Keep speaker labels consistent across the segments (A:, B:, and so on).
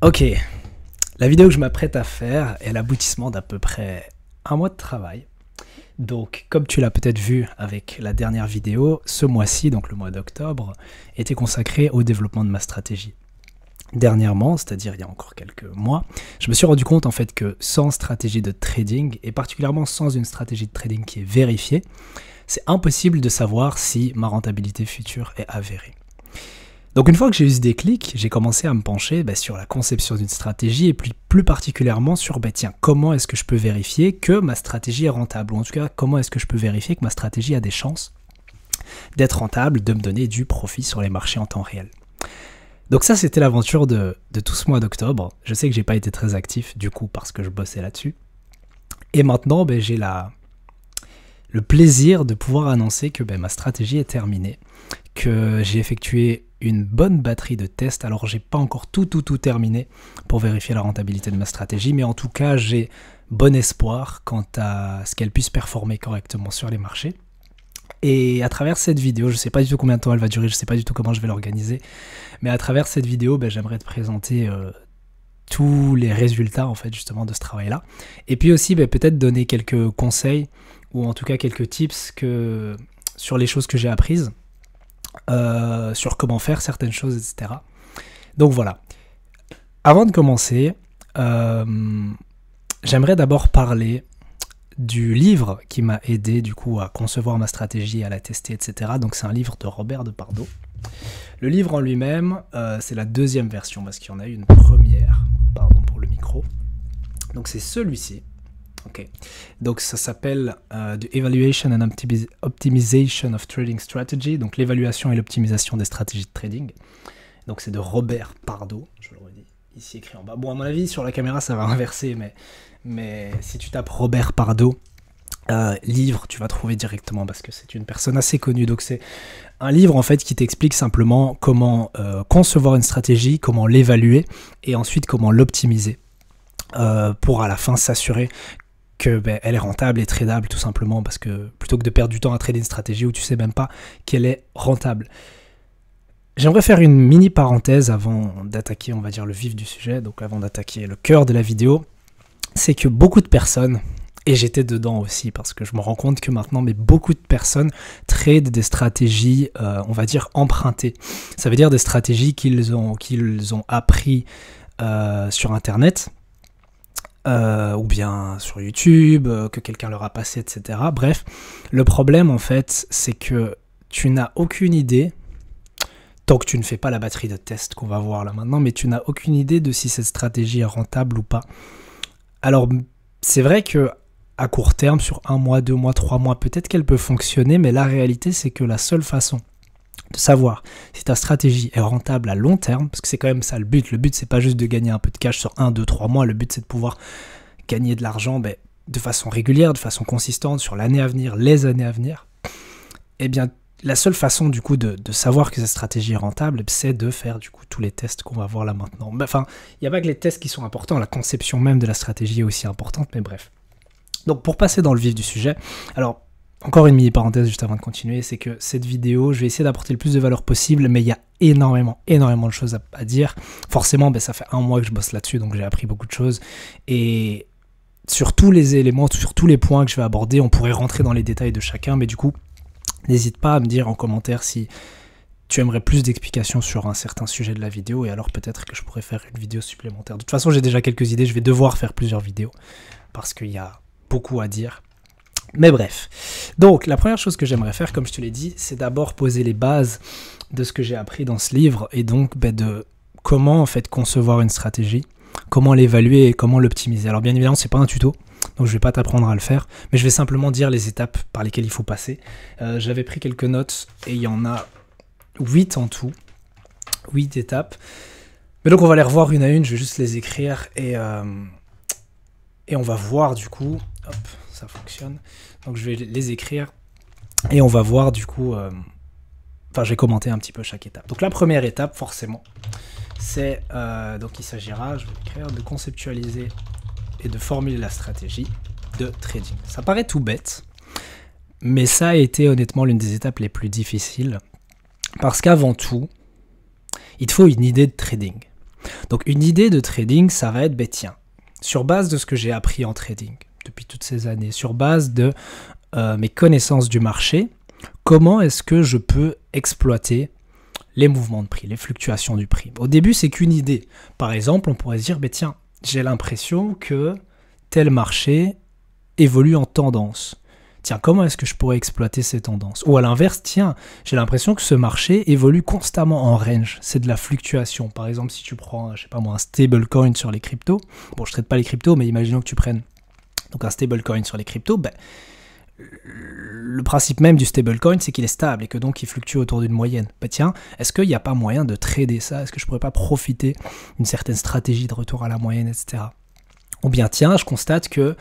A: Ok, la vidéo que je m'apprête à faire est l'aboutissement d'à peu près un mois de travail. Donc, comme tu l'as peut-être vu avec la dernière vidéo, ce mois-ci, donc le mois d'octobre, était consacré au développement de ma stratégie. Dernièrement, c'est-à-dire il y a encore quelques mois, je me suis rendu compte en fait que sans stratégie de trading, et particulièrement sans une stratégie de trading qui est vérifiée, c'est impossible de savoir si ma rentabilité future est avérée. Donc une fois que j'ai eu ce déclic, j'ai commencé à me pencher sur la conception d'une stratégie et plus particulièrement sur tiens, comment est-ce que je peux vérifier que ma stratégie est rentable, ou en tout cas comment est-ce que je peux vérifier que ma stratégie a des chances d'être rentable, de me donner du profit sur les marchés en temps réel. Donc ça c'était l'aventure de tout ce mois d'octobre. Je sais que j'ai pas été très actif du coup parce que je bossais là-dessus. Et maintenant j'ai le plaisir de pouvoir annoncer que ma stratégie est terminée, que j'ai effectué une bonne batterie de tests. Alors j'ai pas encore tout terminé pour vérifier la rentabilité de ma stratégie, mais en tout cas j'ai bon espoir quant à ce qu'elle puisse performer correctement sur les marchés. Et à travers cette vidéo, je sais pas du tout combien de temps elle va durer, je sais pas du tout comment je vais l'organiser, mais à travers cette vidéo, j'aimerais te présenter tous les résultats en fait justement de ce travail-là. Et puis aussi peut-être donner quelques conseils ou en tout cas quelques tips sur les choses que j'ai apprises, sur comment faire certaines choses, etc. Donc voilà. Avant de commencer, j'aimerais d'abord parler du livre qui m'a aidé du coup à concevoir ma stratégie, à la tester, etc. Donc c'est un livre de Robert de Pardo. Le livre en lui-même, c'est la deuxième version parce qu'il y en a eu une première, pardon pour le micro. Donc c'est celui-ci. Ok. Donc ça s'appelle The Evaluation and Optimization of Trading Strategy, donc l'évaluation et l'optimisation des stratégies de trading. Donc c'est de Robert Pardo, je le redis, ici écrit en bas. Bon, à mon avis, sur la caméra, ça va inverser, mais si tu tapes Robert Pardo, livre, tu vas trouver directement parce que c'est une personne assez connue. Donc c'est un livre en fait qui t'explique simplement comment concevoir une stratégie, comment l'évaluer et ensuite comment l'optimiser pour à la fin s'assurer que elle est rentable et tradable tout simplement, parce que plutôt que de perdre du temps à trader une stratégie où tu sais même pas qu'elle est rentable. J'aimerais faire une mini parenthèse avant d'attaquer, on va dire, le vif du sujet, donc avant d'attaquer le cœur de la vidéo. C'est que beaucoup de personnes, et j'étais dedans aussi parce que je me rends compte que maintenant beaucoup de personnes tradent des stratégies, on va dire, empruntées. Ça veut dire des stratégies qu'ils ont appris sur internet, ou bien sur YouTube, que quelqu'un leur a passé, etc. Bref, le problème en fait, c'est que tu n'as aucune idée, tant que tu ne fais pas la batterie de tests qu'on va voir là maintenant, mais tu n'as aucune idée de si cette stratégie est rentable ou pas. Alors, c'est vrai que à court terme, sur 1 mois, 2 mois, 3 mois, peut-être qu'elle peut fonctionner, mais la réalité, c'est que la seule façon de savoir si ta stratégie est rentable à long terme, parce que c'est quand même ça le but c'est pas juste de gagner un peu de cash sur 1, 2, 3 mois, le but c'est de pouvoir gagner de l'argent de façon régulière, de façon consistante, sur l'année à venir, les années à venir. Eh bien, la seule façon du coup de savoir que cette stratégie est rentable, c'est de faire du coup tous les tests qu'on va voir là maintenant. Enfin, il n'y a pas que les tests qui sont importants, la conception même de la stratégie est aussi importante, mais bref. Donc pour passer dans le vif du sujet, alors encore une mini parenthèse juste avant de continuer, c'est que cette vidéo, je vais essayer d'apporter le plus de valeur possible, mais il y a énormément de choses à dire. Forcément, ça fait 1 mois que je bosse là-dessus, donc j'ai appris beaucoup de choses. Et sur tous les éléments, sur tous les points que je vais aborder, on pourrait rentrer dans les détails de chacun, mais du coup, n'hésite pas à me dire en commentaire si tu aimerais plus d'explications sur un certain sujet de la vidéo, et alors peut-être que je pourrais faire une vidéo supplémentaire. De toute façon, j'ai déjà quelques idées, je vais devoir faire plusieurs vidéos, parce qu'il y a beaucoup à dire. Mais bref, donc la première chose que j'aimerais faire, comme je te l'ai dit, c'est d'abord poser les bases de ce que j'ai appris dans ce livre, et donc de comment en fait concevoir une stratégie, comment l'évaluer et comment l'optimiser. Alors bien évidemment, c'est pas un tuto, donc je vais pas t'apprendre à le faire, mais je vais simplement dire les étapes par lesquelles il faut passer. J'avais pris quelques notes, et il y en a 8 en tout, 8 étapes. Mais donc on va les revoir une à une, je vais juste les écrire, et on va voir du coup, hop, ça fonctionne, donc je vais les écrire, et on va voir du coup, enfin je vais commenter un petit peu chaque étape. Donc la première étape, forcément, c'est, donc il s'agira, je vais l'écrire, de conceptualiser et de formuler la stratégie de trading. Ça paraît tout bête, mais ça a été honnêtement l'une des étapes les plus difficiles, parce qu'avant tout, il te faut une idée de trading. Donc une idée de trading, ça va être, ben tiens, sur base de ce que j'ai appris en trading depuis toutes ces années, sur base de mes connaissances du marché, comment est-ce que je peux exploiter les mouvements de prix, les fluctuations du prix. Au début, c'est qu'une idée. Par exemple, on pourrait se dire, ben tiens, j'ai l'impression que tel marché évolue en tendance. Tiens, comment est-ce que je pourrais exploiter ces tendances? Ou à l'inverse, tiens, j'ai l'impression que ce marché évolue constamment en range. C'est de la fluctuation. Par exemple, si tu prends, je sais pas moi, un stablecoin sur les cryptos. Bon, je ne traite pas les cryptos, mais imaginons que tu prennes donc un stablecoin sur les cryptos. Ben, le principe même du stablecoin, c'est qu'il est stable et que donc il fluctue autour d'une moyenne. Ben tiens, est-ce qu'il n'y a pas moyen de trader ça? Est-ce que je pourrais pas profiter d'une certaine stratégie de retour à la moyenne, etc. Ou bien tiens, je constate que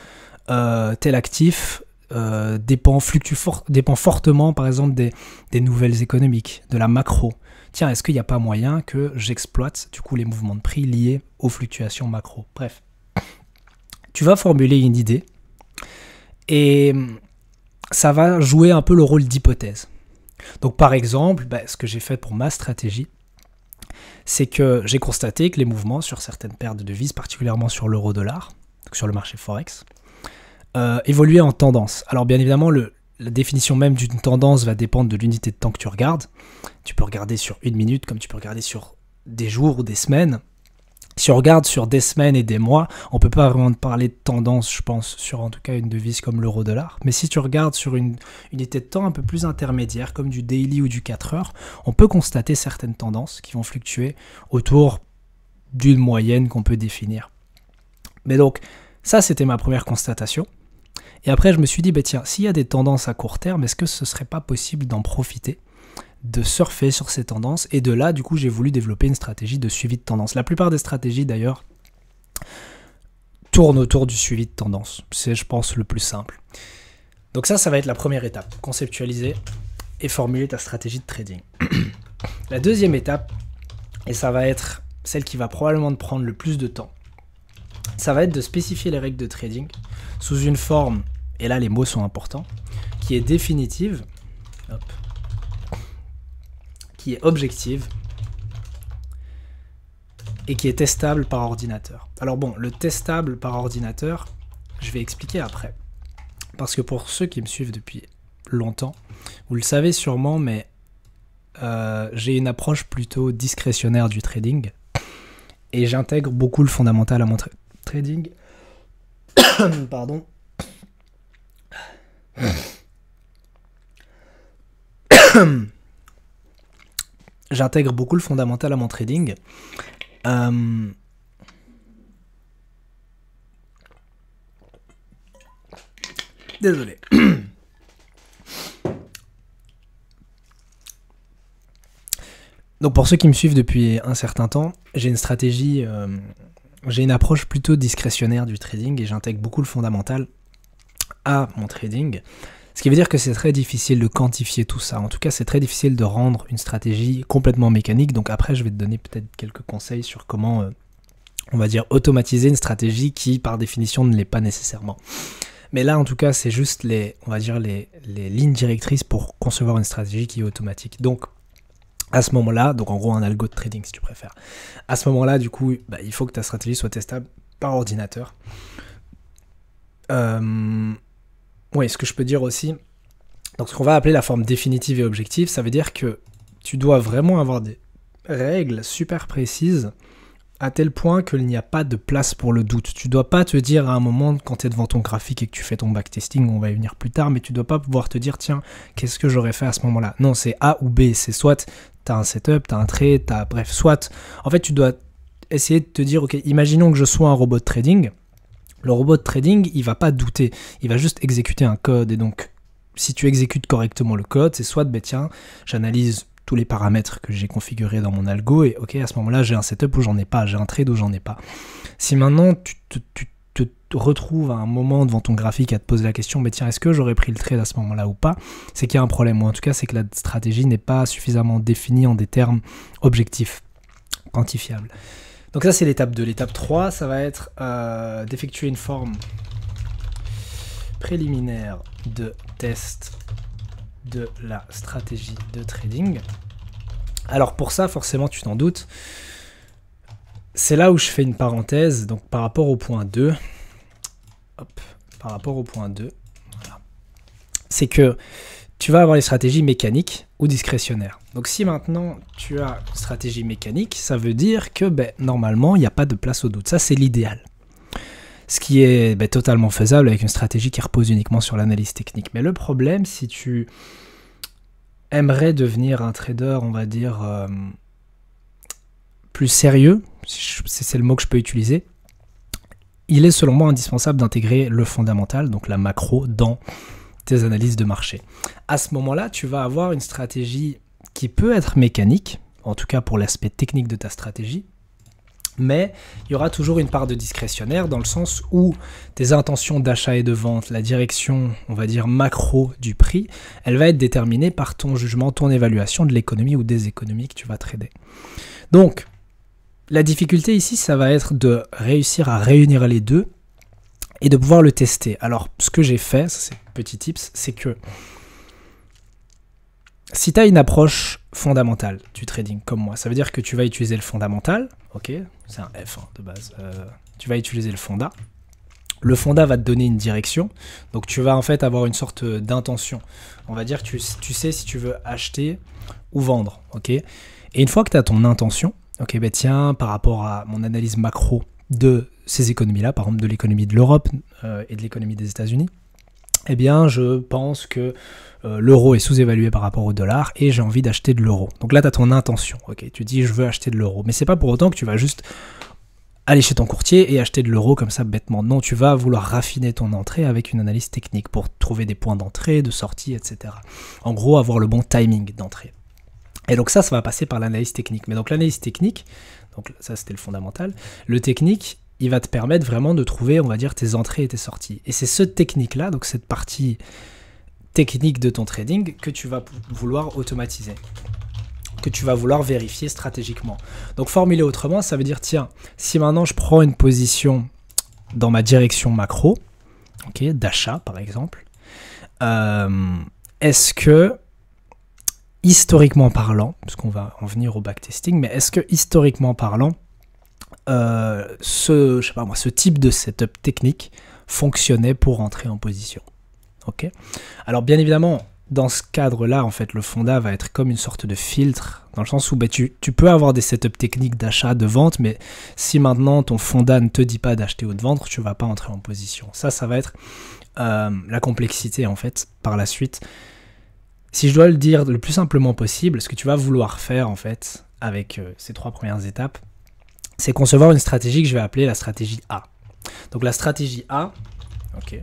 A: tel actif dépend fortement, par exemple, des nouvelles économiques, de la macro. Tiens, est-ce qu'il n'y a pas moyen que j'exploite du coup les mouvements de prix liés aux fluctuations macro? Bref, tu vas formuler une idée et ça va jouer un peu le rôle d'hypothèse. Donc par exemple, ce que j'ai fait pour ma stratégie, c'est que j'ai constaté que les mouvements sur certaines paires de devises, particulièrement sur l'euro-dollar, donc sur le marché Forex, évoluer en tendance. Alors bien évidemment, la définition même d'une tendance va dépendre de l'unité de temps que tu regardes. Tu peux regarder sur une minute comme tu peux regarder sur des jours ou des semaines. Si on regarde sur des semaines et des mois, on ne peut pas vraiment parler de tendance, je pense, sur en tout cas une devise comme l'euro-dollar. Mais si tu regardes sur une unité de temps un peu plus intermédiaire, comme du daily ou du 4 heures, on peut constater certaines tendances qui vont fluctuer autour d'une moyenne qu'on peut définir. Mais donc, ça c'était ma première constatation. Et après, je me suis dit, tiens, s'il y a des tendances à court terme, est-ce que ce ne serait pas possible d'en profiter, de surfer sur ces tendances? Et de là, du coup, j'ai voulu développer une stratégie de suivi de tendance. La plupart des stratégies, d'ailleurs, tournent autour du suivi de tendance. C'est, je pense, le plus simple. Donc ça va être la première étape. Conceptualiser et formuler ta stratégie de trading. La deuxième étape, et ça va être celle qui va probablement te prendre le plus de temps, ça va être de spécifier les règles de trading sous une forme, et là les mots sont importants, qui est définitive, qui est objective, et qui est testable par ordinateur. Alors bon, le testable par ordinateur, je vais expliquer après. Parce que pour ceux qui me suivent depuis longtemps, vous le savez sûrement, mais j'ai une approche plutôt discrétionnaire du trading, et j'intègre beaucoup le fondamental à mon trading. Pardon. J'intègre beaucoup le fondamental à mon trading. Désolé. Donc pour ceux qui me suivent depuis un certain temps, j'ai une stratégie, j'ai une approche plutôt discrétionnaire du trading et j'intègre beaucoup le fondamental à mon trading. Ce qui veut dire que c'est très difficile de quantifier tout ça. En tout cas, c'est très difficile de rendre une stratégie complètement mécanique. Donc après, je vais te donner peut-être quelques conseils sur comment, on va dire, automatiser une stratégie qui, par définition, ne l'est pas nécessairement. Mais là, en tout cas, c'est juste on va dire les lignes directrices pour concevoir une stratégie qui est automatique. Donc, à ce moment-là, donc en gros un algo de trading si tu préfères. À ce moment-là, du coup, il faut que ta stratégie soit testable par ordinateur. Oui, ce que je peux dire aussi, donc ce qu'on va appeler la forme définitive et objective, ça veut dire que tu dois vraiment avoir des règles super précises à tel point qu'il n'y a pas de place pour le doute. Tu ne dois pas te dire à un moment, quand tu es devant ton graphique et que tu fais ton backtesting, on va y venir plus tard, mais tu ne dois pas pouvoir te dire, tiens, qu'est-ce que j'aurais fait à ce moment-là? Non, c'est A ou B, c'est soit tu as un setup, tu as un trade, bref, soit... En fait, tu dois essayer de te dire, ok, imaginons que je sois un robot de trading. Le robot de trading, il va pas douter, il va juste exécuter un code, et donc, si tu exécutes correctement le code, c'est soit, tiens, j'analyse tous les paramètres que j'ai configurés dans mon algo, et ok, à ce moment-là, j'ai un setup où j'en ai pas, j'ai un trade où j'en ai pas. Si maintenant, tu te retrouves à un moment devant ton graphique à te poser la question, tiens, est-ce que j'aurais pris le trade à ce moment-là ou pas? C'est qu'il y a un problème, ou en tout cas, c'est que la stratégie n'est pas suffisamment définie en des termes objectifs, quantifiables. Donc ça, c'est l'étape 2. L'étape 3, ça va être d'effectuer une forme préliminaire de test de la stratégie de trading. Alors pour ça, forcément, tu t'en doutes, c'est là où je fais une parenthèse, donc par rapport au point 2, hop, par rapport au point 2, voilà. C'est que tu vas avoir les stratégies mécaniques ou discrétionnaires. Donc si maintenant tu as une stratégie mécanique, ça veut dire que normalement, il n'y a pas de place au doute. Ça, c'est l'idéal. Ce qui est totalement faisable avec une stratégie qui repose uniquement sur l'analyse technique. Mais le problème, si tu aimerais devenir un trader, on va dire, plus sérieux, si c'est le mot que je peux utiliser, il est selon moi indispensable d'intégrer le fondamental, donc la macro, dans tes analyses de marché. À ce moment-là, tu vas avoir une stratégie qui peut être mécanique, en tout cas pour l'aspect technique de ta stratégie, mais il y aura toujours une part de discrétionnaire dans le sens où tes intentions d'achat et de vente, la direction, on va dire macro du prix, elle va être déterminée par ton jugement, ton évaluation de l'économie ou des économies que tu vas trader. Donc, la difficulté ici, ça va être de réussir à réunir les deux et de pouvoir le tester. Alors, ce que j'ai fait, ça c'est petit tips, c'est que si tu as une approche fondamentale du trading comme moi, ça veut dire que tu vas utiliser le fondamental, ok, c'est un F de base, tu vas utiliser le fonda. Le fonda va te donner une direction, donc tu vas en fait avoir une sorte d'intention. On va dire que tu sais si tu veux acheter ou vendre, ok. Et une fois que tu as ton intention, ok, tiens, par rapport à mon analyse macro de ces économies-là, par exemple de l'économie de l'Europe et de l'économie des États-Unis, eh bien, je pense que l'euro est sous-évalué par rapport au dollar et j'ai envie d'acheter de l'euro. Donc là, tu as ton intention. Ok, tu dis, je veux acheter de l'euro. Mais c'est pas pour autant que tu vas juste aller chez ton courtier et acheter de l'euro comme ça bêtement. Non, tu vas vouloir raffiner ton entrée avec une analyse technique pour trouver des points d'entrée, de sortie, etc. En gros, avoir le bon timing d'entrée. Et donc ça va passer par l'analyse technique. Mais donc l'analyse technique, donc ça c'était le fondamental, le technique, il va te permettre vraiment de trouver, on va dire, tes entrées et tes sorties. Et c'est ce technique-là, donc cette partie technique de ton trading, que tu vas vouloir automatiser, que tu vas vouloir vérifier stratégiquement. Donc formulé autrement, ça veut dire, tiens, si maintenant je prends une position dans ma direction macro, okay, d'achat par exemple, est-ce que, historiquement parlant, puisqu'on va en venir au backtesting, mais est-ce que historiquement parlant, ce type de setup technique fonctionnait pour entrer en position. Okay. Alors bien évidemment, dans ce cadre-là, en fait, le fonda va être comme une sorte de filtre, dans le sens où tu peux avoir des setups techniques d'achat, de vente, mais si maintenant ton fonda ne te dit pas d'acheter ou de vendre, tu ne vas pas entrer en position. Ça va être la complexité, en fait, par la suite. Si je dois le dire le plus simplement possible, ce que tu vas vouloir faire, en fait, avec ces 3 premières étapes, c'est concevoir une stratégie que je vais appeler la stratégie A. Donc la stratégie A, ok,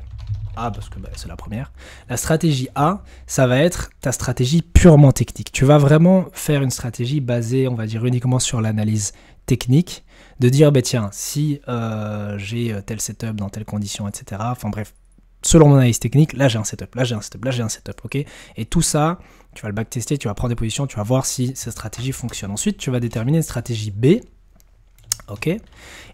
A: A parce que c'est la première. La stratégie A, ça va être ta stratégie purement technique. Tu vas vraiment faire une stratégie basée, on va dire, uniquement sur l'analyse technique, de dire, tiens, si j'ai tel setup dans telles conditions, etc. Enfin bref, selon mon analyse technique, là j'ai un setup, là j'ai un setup, là j'ai un setup, ok. Et tout ça, tu vas le backtester, tu vas prendre des positions, tu vas voir si cette stratégie fonctionne. Ensuite, tu vas déterminer une stratégie B. Ok, et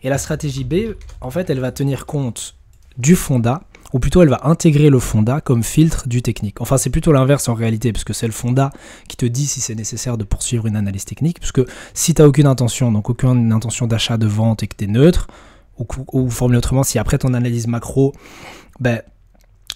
A: la stratégie B, en fait, elle va tenir compte du fonda, ou plutôt elle va intégrer le fonda comme filtre du technique. Enfin, c'est plutôt l'inverse en réalité, parce que c'est le fonda qui te dit si c'est nécessaire de poursuivre une analyse technique, parce que si tu n'as aucune intention, donc aucune intention d'achat, de vente et que tu es neutre, ou formulé autrement, si après ton analyse macro,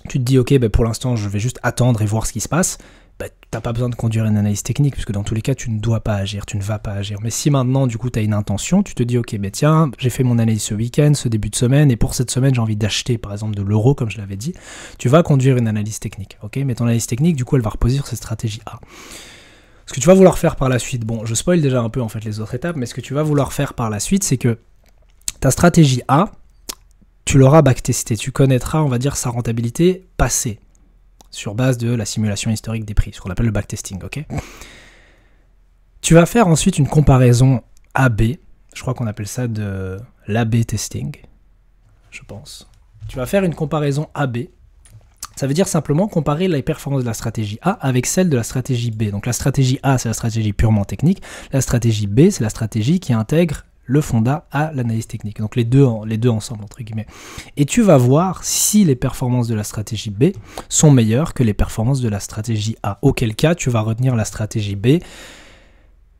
A: tu te dis ok, pour l'instant je vais juste attendre et voir ce qui se passe, tu n'as pas besoin de conduire une analyse technique, puisque dans tous les cas, tu ne dois pas agir, tu ne vas pas agir. Mais si maintenant, du coup, tu as une intention, tu te dis, ok, tiens, j'ai fait mon analyse ce week-end, ce début de semaine, et pour cette semaine, j'ai envie d'acheter, par exemple, de l'euro, comme je l'avais dit, tu vas conduire une analyse technique, ok. Mais ton analyse technique, du coup, elle va reposer sur cette stratégie A. Ce que tu vas vouloir faire par la suite, bon, je spoil déjà un peu, en fait, les autres étapes, mais ce que tu vas vouloir faire par la suite, c'est que ta stratégie A, tu l'auras backtestée, tu connaîtras, on va dire, sa rentabilité passée, sur base de la simulation historique des prix, ce qu'on appelle le backtesting, ok. Tu vas faire ensuite une comparaison AB, je crois qu'on appelle ça de l'AB testing, je pense. Tu vas faire une comparaison AB, ça veut dire simplement comparer les performances de la stratégie A avec celle de la stratégie B. Donc la stratégie A, c'est la stratégie purement technique, la stratégie B, c'est la stratégie qui intègre le fonda à l'analyse technique. Donc les deux ensemble, entre guillemets. Et tu vas voir si les performances de la stratégie B sont meilleures que les performances de la stratégie A. Auquel cas, tu vas retenir la stratégie B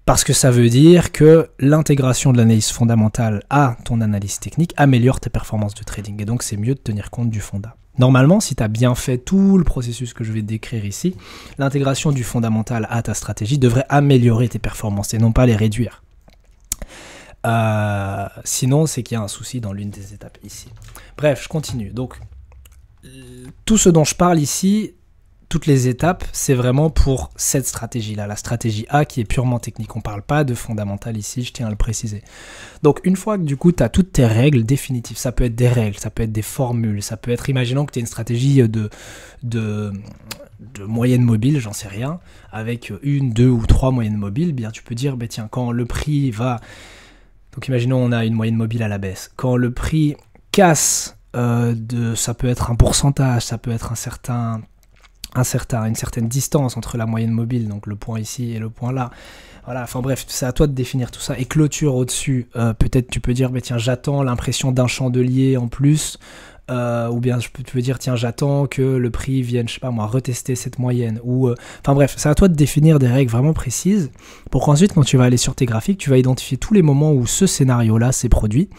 A: Parce que ça veut dire que l'intégration de l'analyse fondamentale à ton analyse technique améliore tes performances de trading. Et donc, c'est mieux de tenir compte du fonda. Normalement, si tu as bien fait tout le processus que je vais décrire ici, l'intégration du fondamental à ta stratégie devrait améliorer tes performances et non pas les réduire. Sinon, c'est qu'il y a un souci dans l'une des étapes ici. Bref, je continue. Donc, tout ce dont je parle ici, toutes les étapes, c'est vraiment pour cette stratégie-là, la stratégie A qui est purement technique. On ne parle pas de fondamental ici, je tiens à le préciser. Donc une fois que du coup tu as toutes tes règles définitives, ça peut être des règles, ça peut être des formules, ça peut être, imaginons que tu as une stratégie de moyenne mobile, j'en sais rien, avec une, deux ou trois moyennes mobiles, bien tu peux dire, bah, tiens, quand le prix va... Donc imaginons on a une moyenne mobile à la baisse. Quand le prix casse, ça peut être un pourcentage, ça peut être une certaine distance entre la moyenne mobile, donc le point ici et le point là. Voilà, enfin bref, c'est à toi de définir tout ça. Et clôture au-dessus, peut-être tu peux dire, mais tiens, j'attends l'impression d'un chandelier en plus, ou bien tu peux dire, tiens, j'attends que le prix vienne, je sais pas moi, retester cette moyenne. Enfin bref, c'est à toi de définir des règles vraiment précises, pour qu'ensuite, quand tu vas aller sur tes graphiques, tu vas identifier tous les moments où ce scénario-là s'est produit.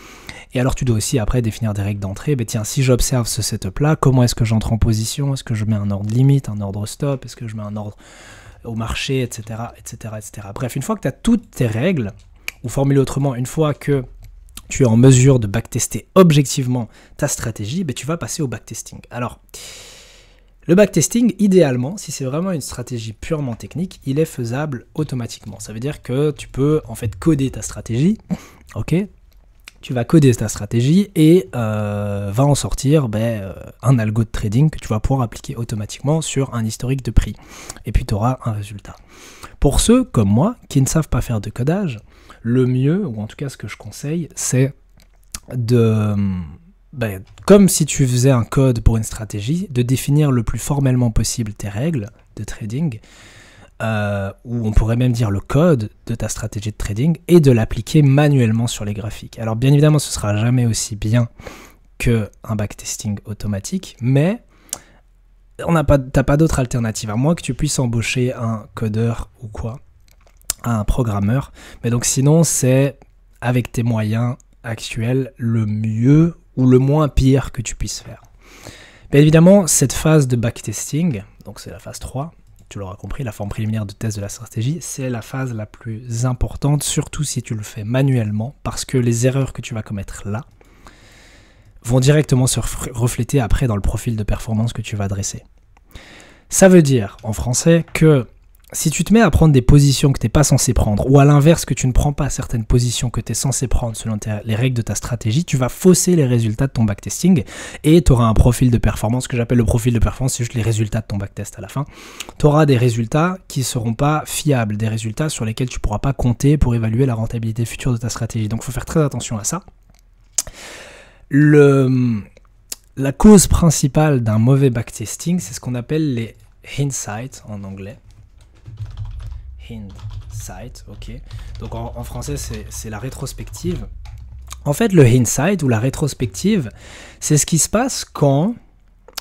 A: Et alors tu dois aussi après définir des règles d'entrée. Ben tiens, si j'observe ce setup là, comment est-ce que j'entre en position? Est-ce que je mets un ordre limite, un ordre stop? Est-ce que je mets un ordre au marché, etc. etc., etc. Bref, une fois que tu as toutes tes règles, ou formulé autrement, une fois que tu es en mesure de backtester objectivement ta stratégie, ben tu vas passer au backtesting. Alors, le backtesting, idéalement, si c'est vraiment une stratégie purement technique, il est faisable automatiquement. Ça veut dire que tu peux en fait coder ta stratégie, ok? Tu vas coder ta stratégie et va en sortir un algo de trading que tu vas pouvoir appliquer automatiquement sur un historique de prix. Et puis tu auras un résultat. Pour ceux comme moi qui ne savent pas faire de codage, le mieux, ou en tout cas ce que je conseille, c'est comme si tu faisais un code pour une stratégie, de définir le plus formellement possible tes règles de trading, ou on pourrait même dire le code de ta stratégie de trading, et de l'appliquer manuellement sur les graphiques. Alors bien évidemment, ce sera jamais aussi bien qu'un backtesting automatique, mais t'as pas d'autre alternative, à moins que tu puisses embaucher un codeur ou quoi, un programmeur. Mais donc sinon, c'est avec tes moyens actuels le mieux ou le moins pire que tu puisses faire. Bien évidemment, cette phase de backtesting, donc c'est la phase 3, tu l'auras compris, la forme préliminaire de test de la stratégie, c'est la phase la plus importante, surtout si tu le fais manuellement, parce que les erreurs que tu vas commettre là vont directement se refléter après dans le profil de performance que tu vas dresser. Ça veut dire, en français, que si tu te mets à prendre des positions que tu n'es pas censé prendre, ou à l'inverse que tu ne prends pas certaines positions que tu es censé prendre selon les règles de ta stratégie, tu vas fausser les résultats de ton backtesting et tu auras un profil de performance. Ce que j'appelle le profil de performance, c'est juste les résultats de ton backtest à la fin. Tu auras des résultats qui ne seront pas fiables, des résultats sur lesquels tu ne pourras pas compter pour évaluer la rentabilité future de ta stratégie. Donc il faut faire très attention à ça. La cause principale d'un mauvais backtesting, c'est ce qu'on appelle les hindsight en anglais. Hindsight, ok. Donc en français, c'est la rétrospective. En fait, le hindsight ou la rétrospective, c'est ce qui se passe quand,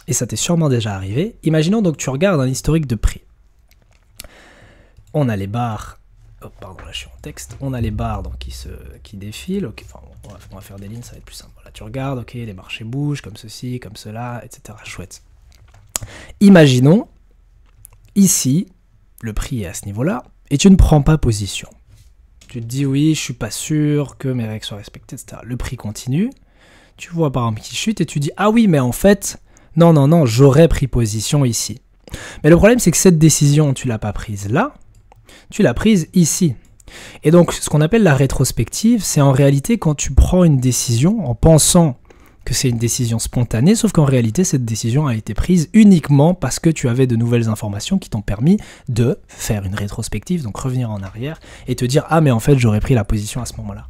A: et ça t'est sûrement déjà arrivé, imaginons donc tu regardes un historique de prix. On a les barres, oh pardon, là je suis en texte, on a les barres donc, qui défilent, okay, enfin, on va faire des lignes, ça va être plus simple. Là tu regardes, ok, les marchés bougent comme ceci, comme cela, etc. Chouette. Imaginons, ici, le prix est à ce niveau-là, et tu ne prends pas position. Tu te dis, oui, je suis pas sûr que mes règles soient respectées, etc. Le prix continue, tu vois par exemple qu'il chute, et tu dis, ah oui, mais en fait, non, j'aurais pris position ici. Mais le problème, c'est que cette décision, tu l'as pas prise là, tu l'as prise ici. Et donc, ce qu'on appelle la rétrospective, c'est en réalité quand tu prends une décision en pensant que c'est une décision spontanée, sauf qu'en réalité, cette décision a été prise uniquement parce que tu avais de nouvelles informations qui t'ont permis de faire une rétrospective, donc revenir en arrière et te dire « Ah, mais en fait, j'aurais pris la position à ce moment-là. »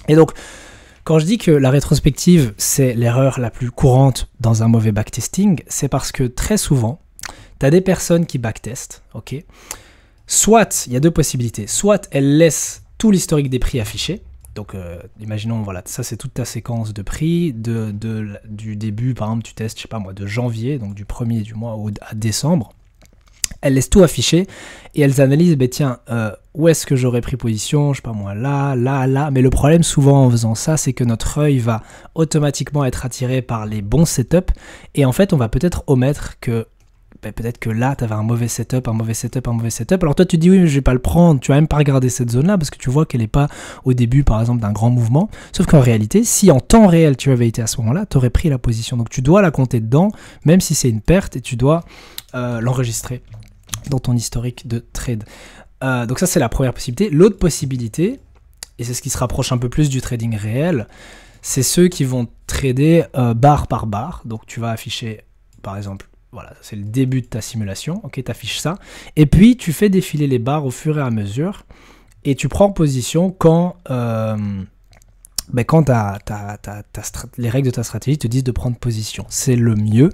A: Et donc, quand je dis que la rétrospective, c'est l'erreur la plus courante dans un mauvais backtesting, c'est parce que très souvent, tu as des personnes qui backtestent, ok ? Soit, il y a deux possibilités, soit elles laissent tout l'historique des prix affiché. Donc, imaginons, voilà, ça c'est toute ta séquence de prix, du début, par exemple, tu testes, je sais pas moi, de janvier, donc du premier du mois à décembre. elles laissent tout afficher et elles analysent, ben tiens, où est-ce que j'aurais pris position, je sais pas moi, là, là, là. Mais le problème souvent en faisant ça, c'est que notre œil va automatiquement être attiré par les bons setups et en fait, on va peut-être omettre que peut-être que là, tu avais un mauvais setup, un mauvais setup, un mauvais setup. Alors toi, tu te dis, oui, mais je vais pas le prendre. Tu vas même pas regarder cette zone-là parce que tu vois qu'elle n'est pas au début, par exemple, d'un grand mouvement. Sauf qu'en réalité, si en temps réel, tu avais été à ce moment-là, tu aurais pris la position. Donc tu dois la compter dedans, même si c'est une perte, et tu dois l'enregistrer dans ton historique de trade. Donc ça, c'est la première possibilité. L'autre possibilité, et c'est ce qui se rapproche un peu plus du trading réel, c'est ceux qui vont trader barre par barre. Donc tu vas afficher, par exemple, voilà, c'est le début de ta simulation, ok, tu affiches ça, et puis tu fais défiler les barres au fur et à mesure, et tu prends position quand, quand les règles de ta stratégie te disent de prendre position. C'est le mieux,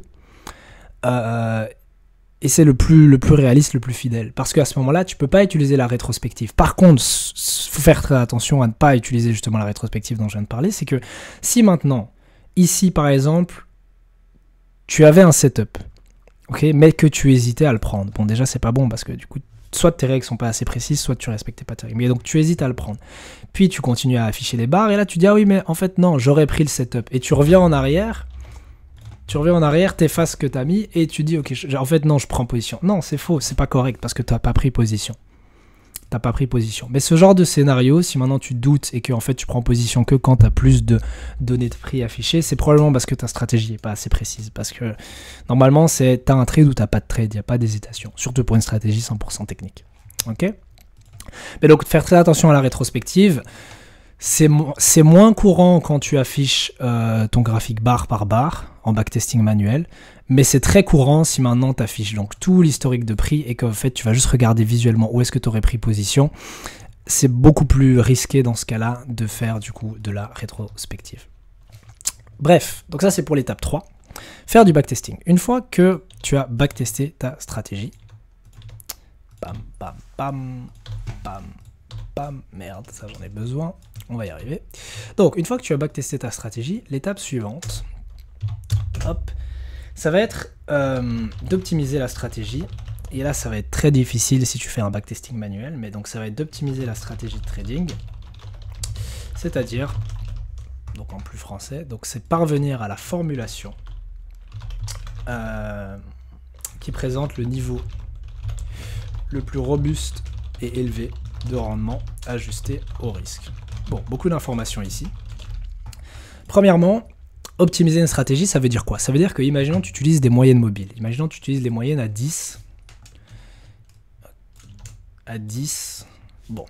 A: et c'est le plus réaliste, le plus fidèle, parce qu'à ce moment-là, tu peux pas utiliser la rétrospective. Par contre, faut faire très attention à ne pas utiliser justement la rétrospective dont je viens de parler, c'est que si maintenant, ici par exemple, tu avais un setup, okay, mais que tu hésitais à le prendre. Bon, déjà, c'est pas bon parce que du coup, soit tes règles sont pas assez précises, soit tu respectais pas tes règles. Mais donc, tu hésites à le prendre. Puis, tu continues à afficher les barres et là, tu dis, ah oui, mais en fait, non, j'aurais pris le setup. Et tu reviens en arrière, t'effaces ce que t'as mis et tu dis, ok, en fait, non, je prends position. Non, c'est faux, c'est pas correct parce que t'as pas pris position. Mais ce genre de scénario, si maintenant tu doutes et que en fait tu prends position que quand tu as plus de données de prix affichées, c'est probablement parce que ta stratégie n'est pas assez précise. Parce que normalement, tu as un trade ou tu n'as pas de trade, il n'y a pas d'hésitation. Surtout pour une stratégie 100% technique. Ok ? Mais donc, faire très attention à la rétrospective. C'est moins courant quand tu affiches ton graphique barre par barre en backtesting manuel, mais c'est très courant si maintenant tu affiches donc tout l'historique de prix et qu'en fait tu vas juste regarder visuellement où est-ce que tu aurais pris position. C'est beaucoup plus risqué dans ce cas-là de faire du coup de la rétrospective. Bref, donc ça c'est pour l'étape 3. Faire du backtesting. Une fois que tu as backtesté ta stratégie, bam, bam, bam, bam, bam, merde, ça j'en ai besoin. On va y arriver. Donc, une fois que tu as backtesté ta stratégie, l'étape suivante, hop, ça va être d'optimiser la stratégie. Et là, ça va être très difficile si tu fais un backtesting manuel, mais donc ça va être d'optimiser la stratégie de trading. C'est-à-dire, donc en plus français, donc c'est parvenir à la formulation qui présente le niveau le plus robuste et élevé de rendement ajusté au risque. Bon, beaucoup d'informations ici. Premièrement, optimiser une stratégie, ça veut dire quoi? Ça veut dire que, imaginons que tu utilises des moyennes mobiles. Imaginons que tu utilises les moyennes à 10. À 10. Bon,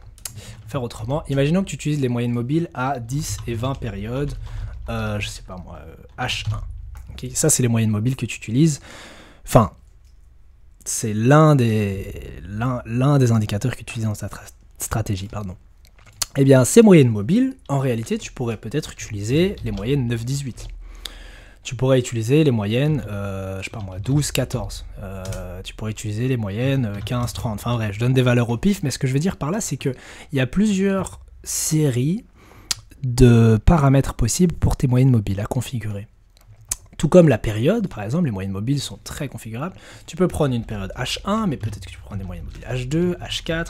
A: faire autrement. Imaginons que tu utilises les moyennes mobiles à 10 et 20 périodes. Je sais pas moi, H1. Okay, ça, c'est les moyennes mobiles que tu utilises. Enfin, c'est l'un des indicateurs que tu utilises dans ta stratégie, pardon. Eh bien, ces moyennes mobiles, en réalité, tu pourrais peut-être utiliser les moyennes 9-18. Tu pourrais utiliser les moyennes, je sais pas moi, 12-14. Tu pourrais utiliser les moyennes 15-30. Enfin bref, je donne des valeurs au pif, mais ce que je veux dire par là, c'est qu'il y a plusieurs séries de paramètres possibles pour tes moyennes mobiles à configurer. Tout comme la période, par exemple, les moyennes mobiles sont très configurables. Tu peux prendre une période H1, mais peut-être que tu prends des moyennes mobiles H2, H4,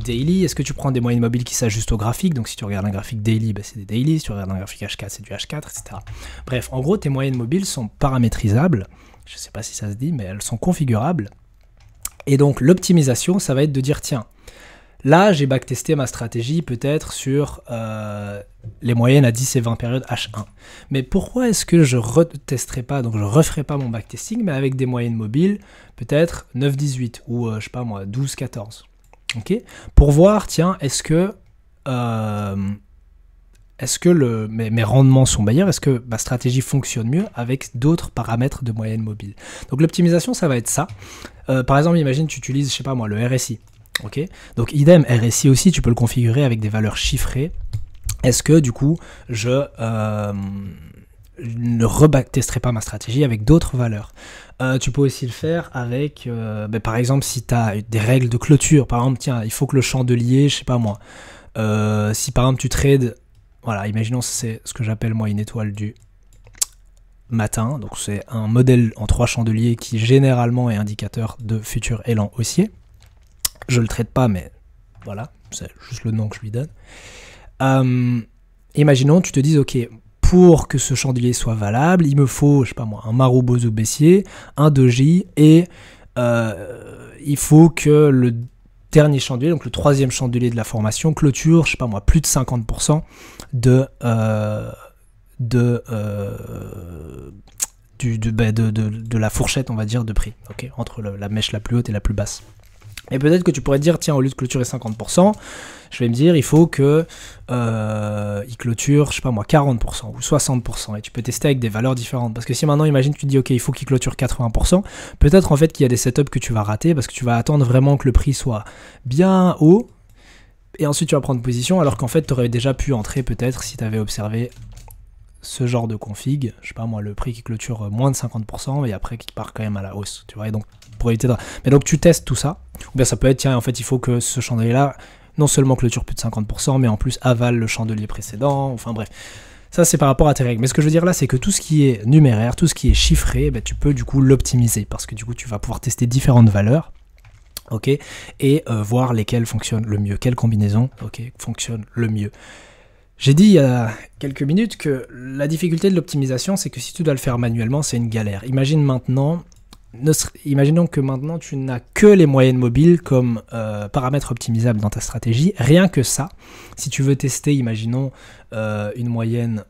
A: daily. Est-ce que tu prends des moyennes mobiles qui s'ajustent au graphique? Donc si tu regardes un graphique daily, bah, c'est des daily. Si tu regardes un graphique H4, c'est du H4, etc. Bref, en gros, tes moyennes mobiles sont paramétrisables. Je ne sais pas si ça se dit, mais elles sont configurables. Et donc l'optimisation, ça va être de dire, tiens, là, j'ai backtesté ma stratégie peut-être sur les moyennes à 10 et 20 périodes H1. Mais pourquoi est-ce que je retesterai pas, donc je referai pas mon backtesting, mais avec des moyennes mobiles, peut-être 9-18 ou je sais pas moi, 12-14. Okay, pour voir, tiens, est-ce que mes rendements sont meilleurs, est-ce que ma stratégie fonctionne mieux avec d'autres paramètres de moyenne mobile. Donc l'optimisation, ça va être ça. Par exemple, imagine tu utilises, je sais pas moi, le RSI. Okay, donc idem, RSI aussi, tu peux le configurer avec des valeurs chiffrées. Est-ce que du coup, je ne rebacktesterai pas ma stratégie avec d'autres valeurs? Tu peux aussi le faire avec, par exemple, si tu as des règles de clôture. Par exemple, tiens, il faut que le chandelier, je sais pas moi, si par exemple tu trades, voilà, imaginons c'est ce que j'appelle moi une étoile du matin. Donc c'est un modèle en 3 chandeliers qui généralement est indicateur de futur élan haussier. Je le traite pas, mais voilà, c'est juste le nom que je lui donne. Imaginons, tu te dises, ok, pour que ce chandelier soit valable, il me faut, je sais pas moi, un Marubozu baissier, un doji, et il faut que le dernier chandelier, donc le 3e chandelier de la formation, clôture, je sais pas moi, plus de 50% de la fourchette, on va dire, de prix, okay, entre la mèche la plus haute et la plus basse. Et peut-être que tu pourrais te dire, tiens, au lieu de clôturer 50%, je vais me dire, il faut que il clôture, je sais pas moi, 40% ou 60%. Et tu peux tester avec des valeurs différentes. Parce que si maintenant, imagine, tu te dis, ok, il faut qu'il clôture 80%, peut-être en fait qu'il y a des setups que tu vas rater parce que tu vas attendre vraiment que le prix soit bien haut. Et ensuite, tu vas prendre position, alors qu'en fait, tu aurais déjà pu entrer peut-être si tu avais observé ce genre de config, je sais pas moi, le prix qui clôture moins de 50% et après qui part quand même à la hausse, tu vois, et donc pour éviter de... Mais donc tu testes tout ça, ou bien ça peut être, tiens, en fait il faut que ce chandelier là, non seulement clôture plus de 50%, mais en plus avale le chandelier précédent, enfin bref, ça c'est par rapport à tes règles, mais ce que je veux dire là, c'est que tout ce qui est numéraire, tout ce qui est chiffré, ben, tu peux du coup l'optimiser, parce que du coup tu vas pouvoir tester différentes valeurs, ok, et voir lesquelles fonctionnent le mieux, quelle combinaison, ok, fonctionne le mieux. J'ai dit il y a quelques minutes que la difficulté de l'optimisation, c'est que si tu dois le faire manuellement, c'est une galère. Imaginons que maintenant tu n'as que les moyennes mobiles comme paramètre optimisable dans ta stratégie. Rien que ça, si tu veux tester, imaginons une moyenne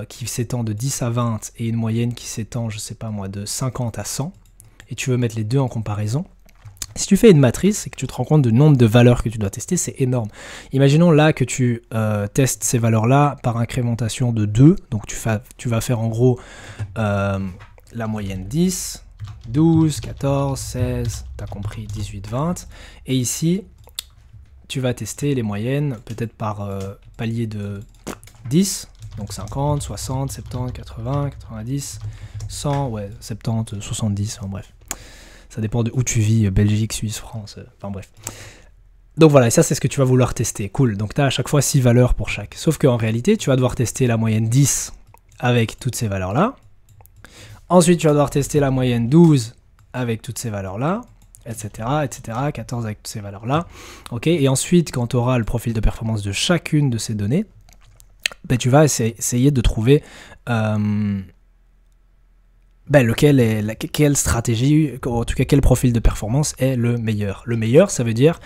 A: qui s'étend de 10 à 20 et une moyenne qui s'étend, je sais pas moi, de 50 à 100, et tu veux mettre les deux en comparaison, si tu fais une matrice et que tu te rends compte du nombre de valeurs que tu dois tester, c'est énorme. Imaginons là que tu testes ces valeurs-là par incrémentation de 2. Donc tu vas faire en gros la moyenne 10, 12, 14, 16, tu as compris, 18, 20. Et ici, tu vas tester les moyennes peut-être par palier de 10. Donc 50, 60, 70, 80, 90, 100, ouais, 70, 70, enfin bref. Ça dépend de où tu vis, Belgique, Suisse, France, enfin bref. Donc voilà, et ça c'est ce que tu vas vouloir tester. Cool, donc tu as à chaque fois 6 valeurs pour chaque. Sauf qu'en réalité, tu vas devoir tester la moyenne 10 avec toutes ces valeurs-là. Ensuite, tu vas devoir tester la moyenne 12 avec toutes ces valeurs-là, etc., etc., 14 avec toutes ces valeurs-là. Ok, et ensuite, quand tu auras le profil de performance de chacune de ces données, ben, tu vas essayer de trouver... quelle stratégie, en tout cas quel profil de performance est le meilleur. Le meilleur, ça veut dire,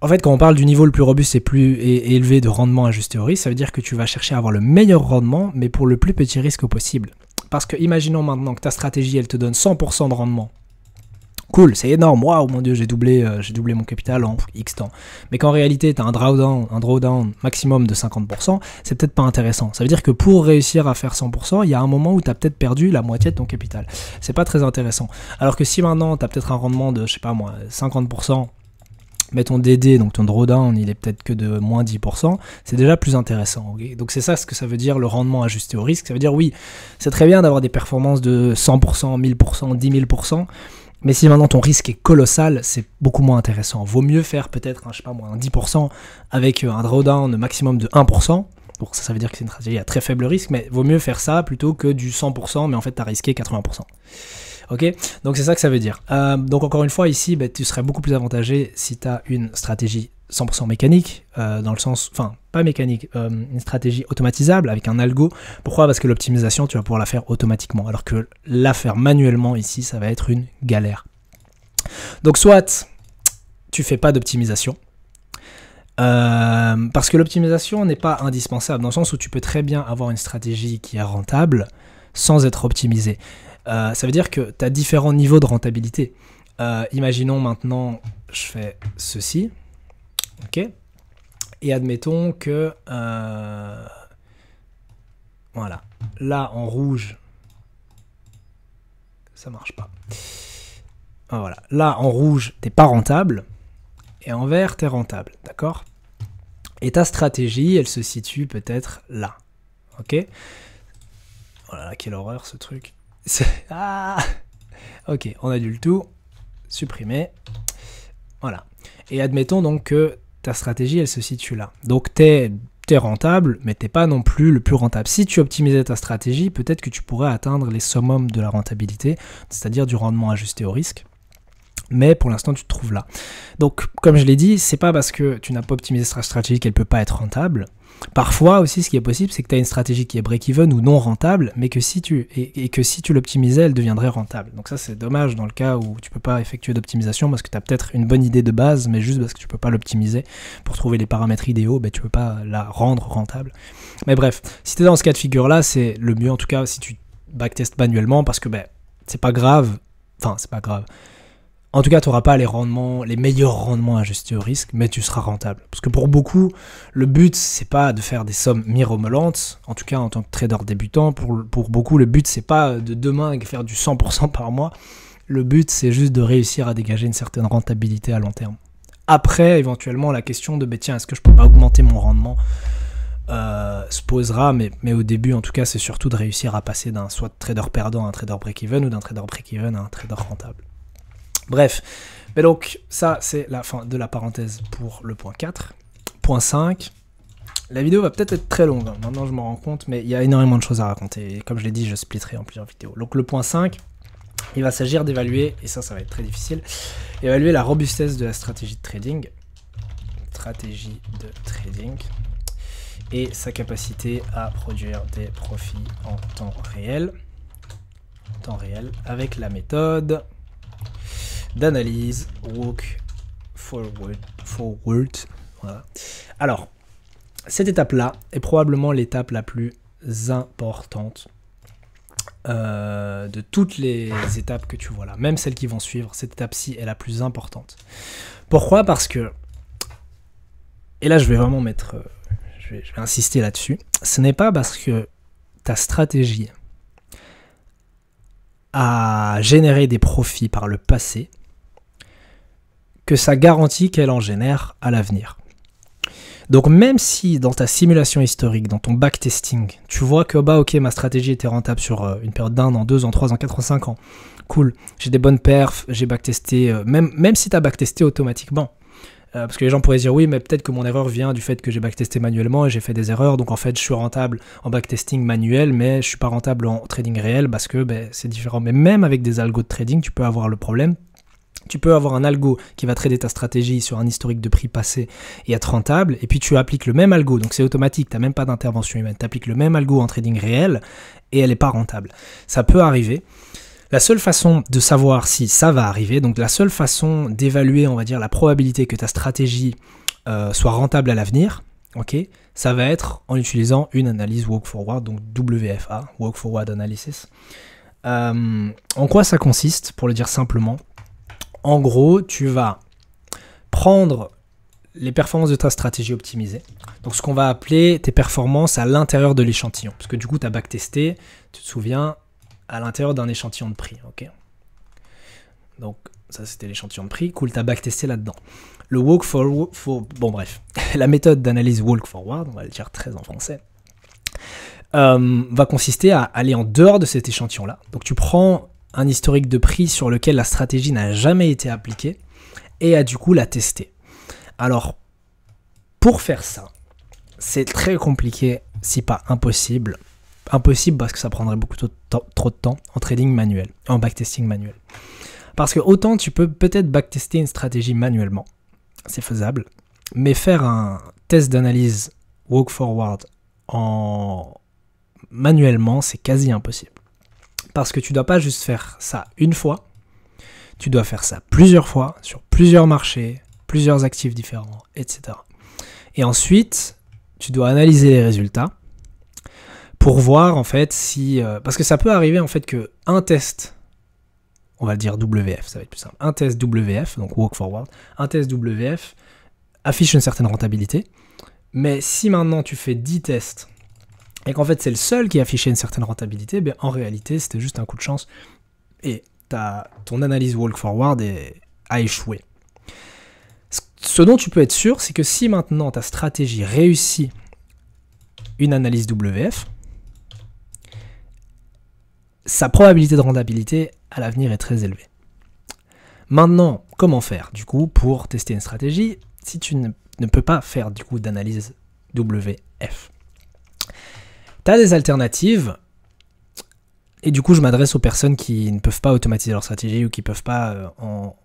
A: en fait, quand on parle du niveau le plus robuste et élevé de rendement ajusté au risque, ça veut dire que tu vas chercher à avoir le meilleur rendement, mais pour le plus petit risque possible. Parce que imaginons maintenant que ta stratégie, elle te donne 100% de rendement. Cool, c'est énorme, waouh, mon dieu, j'ai doublé mon capital en X temps. Mais qu'en réalité, tu as un drawdown maximum de 50%, c'est peut-être pas intéressant. Ça veut dire que pour réussir à faire 100%, il y a un moment où tu as peut-être perdu la moitié de ton capital. C'est pas très intéressant. Alors que si maintenant, tu as peut-être un rendement de, je sais pas moi, 50%, mais ton DD, donc ton drawdown, il est peut-être que de moins 10%, c'est déjà plus intéressant. Okay, donc c'est ça ce que ça veut dire le rendement ajusté au risque. Ça veut dire oui, c'est très bien d'avoir des performances de 100%, 1000%, 10 000%, mais si maintenant ton risque est colossal, c'est beaucoup moins intéressant. Vaut mieux faire peut-être, je sais pas moi, un 10% avec un drawdown maximum de 1%. Donc ça veut dire que c'est une stratégie à très faible risque, mais vaut mieux faire ça plutôt que du 100%, mais en fait tu as risqué 80%. Ok, donc c'est ça que ça veut dire. Donc encore une fois, ici, tu serais beaucoup plus avantagé si tu as une stratégie 100% mécanique, dans le sens, enfin, pas mécanique, une stratégie automatisable avec un algo. Pourquoi? Parce que l'optimisation, tu vas pouvoir la faire automatiquement, alors que la faire manuellement ici, ça va être une galère. Donc soit tu fais pas d'optimisation, parce que l'optimisation n'est pas indispensable, dans le sens où tu peux très bien avoir une stratégie qui est rentable sans être optimisée. Ça veut dire que tu as différents niveaux de rentabilité. Imaginons maintenant, je fais ceci, ok, et admettons que, voilà, là en rouge, ça marche pas. Voilà, là en rouge, t'es pas rentable, et en vert, t'es rentable, d'accord? Et ta stratégie, elle se situe peut-être là, ok? Voilà, quelle horreur ce truc. Ah, ok, on annule tout, supprimer, voilà. Et admettons donc que ta stratégie, elle se situe là. Donc t'es t'es rentable, mais t'es pas non plus le plus rentable. Si tu optimisais ta stratégie, peut-être que tu pourrais atteindre les summums de la rentabilité, c'est-à-dire du rendement ajusté au risque. Mais pour l'instant, tu te trouves là. Donc, comme je l'ai dit, c'est pas parce que tu n'as pas optimisé ta stratégie qu'elle peut pas être rentable. Parfois aussi, ce qui est possible, c'est que tu as une stratégie qui est break-even ou non rentable, mais que si tu l'optimisais, elle deviendrait rentable. Donc ça, c'est dommage dans le cas où tu peux pas effectuer d'optimisation parce que tu as peut-être une bonne idée de base, mais juste parce que tu peux pas l'optimiser pour trouver les paramètres idéaux, ben, tu peux pas la rendre rentable. Mais bref, si tu es dans ce cas de figure-là, c'est le mieux en tout cas si tu backtestes manuellement parce que ben, c'est pas grave. Enfin, c'est pas grave. En tout cas, tu n'auras pas les meilleurs rendements ajustés au risque, mais tu seras rentable. Parce que pour beaucoup, le but, c'est pas de faire des sommes mirobolantes. En tout cas, en tant que trader débutant, pour beaucoup, le but, c'est pas de demain faire du 100% par mois. Le but, c'est juste de réussir à dégager une certaine rentabilité à long terme. Après, éventuellement, la question de, tiens, est-ce que je peux pas augmenter mon rendement se posera, mais au début, en tout cas, c'est surtout de réussir à passer d'un soit trader perdant à un trader break-even ou d'un trader break-even à un trader rentable. Bref, mais donc ça c'est la fin de la parenthèse pour le point 4. Point 5, la vidéo va peut-être être très longue, hein. Maintenant je m'en rends compte, mais il y a énormément de choses à raconter, et comme je l'ai dit, je splitterai en plusieurs vidéos. Donc le point 5, il va s'agir d'évaluer, et ça va être très difficile, évaluer la robustesse de la stratégie de trading, et sa capacité à produire des profits en temps réel, avec la méthode d'analyse walk forward. Voilà. Alors, cette étape-là est probablement l'étape la plus importante de toutes les étapes que tu vois là. Même celles qui vont suivre, cette étape-ci est la plus importante. Pourquoi ? Parce que, et là je vais vraiment mettre, je vais insister là-dessus, ce n'est pas parce que ta stratégie a généré des profits par le passé que ça garantit qu'elle en génère à l'avenir. Donc même si dans ta simulation historique, dans ton backtesting, tu vois que ok, ma stratégie était rentable sur une période d'1 an, 2 ans, 3 ans, 4 ans, 5 ans, cool, j'ai des bonnes perfs, j'ai backtesté, même si tu as backtesté automatiquement, parce que les gens pourraient dire oui, mais peut-être que mon erreur vient du fait que j'ai backtesté manuellement et j'ai fait des erreurs, donc en fait je suis rentable en backtesting manuel, mais je suis pas rentable en trading réel parce que c'est différent. Mais même avec des algos de trading, tu peux avoir le problème. Tu peux avoir un algo qui va trader ta stratégie sur un historique de prix passé et être rentable, et puis tu appliques le même algo, donc c'est automatique, tu n'as même pas d'intervention humaine, tu appliques le même algo en trading réel et elle n'est pas rentable. Ça peut arriver. La seule façon de savoir si ça va arriver, donc la seule façon d'évaluer, on va dire, la probabilité que ta stratégie soit rentable à l'avenir, okay, ça va être en utilisant une analyse walk forward, donc WFA, walk forward analysis. En quoi ça consiste, pour le dire simplement? En gros, tu vas prendre les performances de ta stratégie optimisée. Donc, ce qu'on va appeler tes performances à l'intérieur de l'échantillon. Parce que du coup, tu as backtesté, tu te souviens, à l'intérieur d'un échantillon de prix. Okay, donc, ça, c'était l'échantillon de prix. Cool, tu as backtesté là-dedans. Le walk forward, bon, bref. La méthode d'analyse walk forward, on va le dire très en français, va consister à aller en dehors de cet échantillon-là. Donc, tu prends un historique de prix sur lequel la stratégie n'a jamais été appliquée et à du coup la tester. Alors, pour faire ça, c'est très compliqué, si pas impossible. Impossible parce que ça prendrait beaucoup trop de temps en trading manuel, en backtesting manuel. Parce que autant tu peux peut-être backtester une stratégie manuellement, c'est faisable, mais faire un test d'analyse walk forward manuellement, c'est quasi impossible. Parce que tu ne dois pas juste faire ça une fois, tu dois faire ça plusieurs fois, sur plusieurs marchés, plusieurs actifs différents, etc. Et ensuite, tu dois analyser les résultats pour voir en fait si... parce que ça peut arriver en fait que un test, on va le dire WF, ça va être plus simple, un test WF, donc walk forward, un test WF affiche une certaine rentabilité, mais si maintenant tu fais 10 tests, et qu'en fait c'est le seul qui affichait une certaine rentabilité, ben en réalité c'était juste un coup de chance et ton analyse walk forward a échoué. Ce dont tu peux être sûr, c'est que si maintenant ta stratégie réussit une analyse WF, sa probabilité de rentabilité à l'avenir est très élevée. Maintenant, comment faire du coup pour tester une stratégie si tu ne peux pas faire du coup d'analyse WF. Tu as des alternatives, et du coup je m'adresse aux personnes qui ne peuvent pas automatiser leur stratégie ou qui ne peuvent pas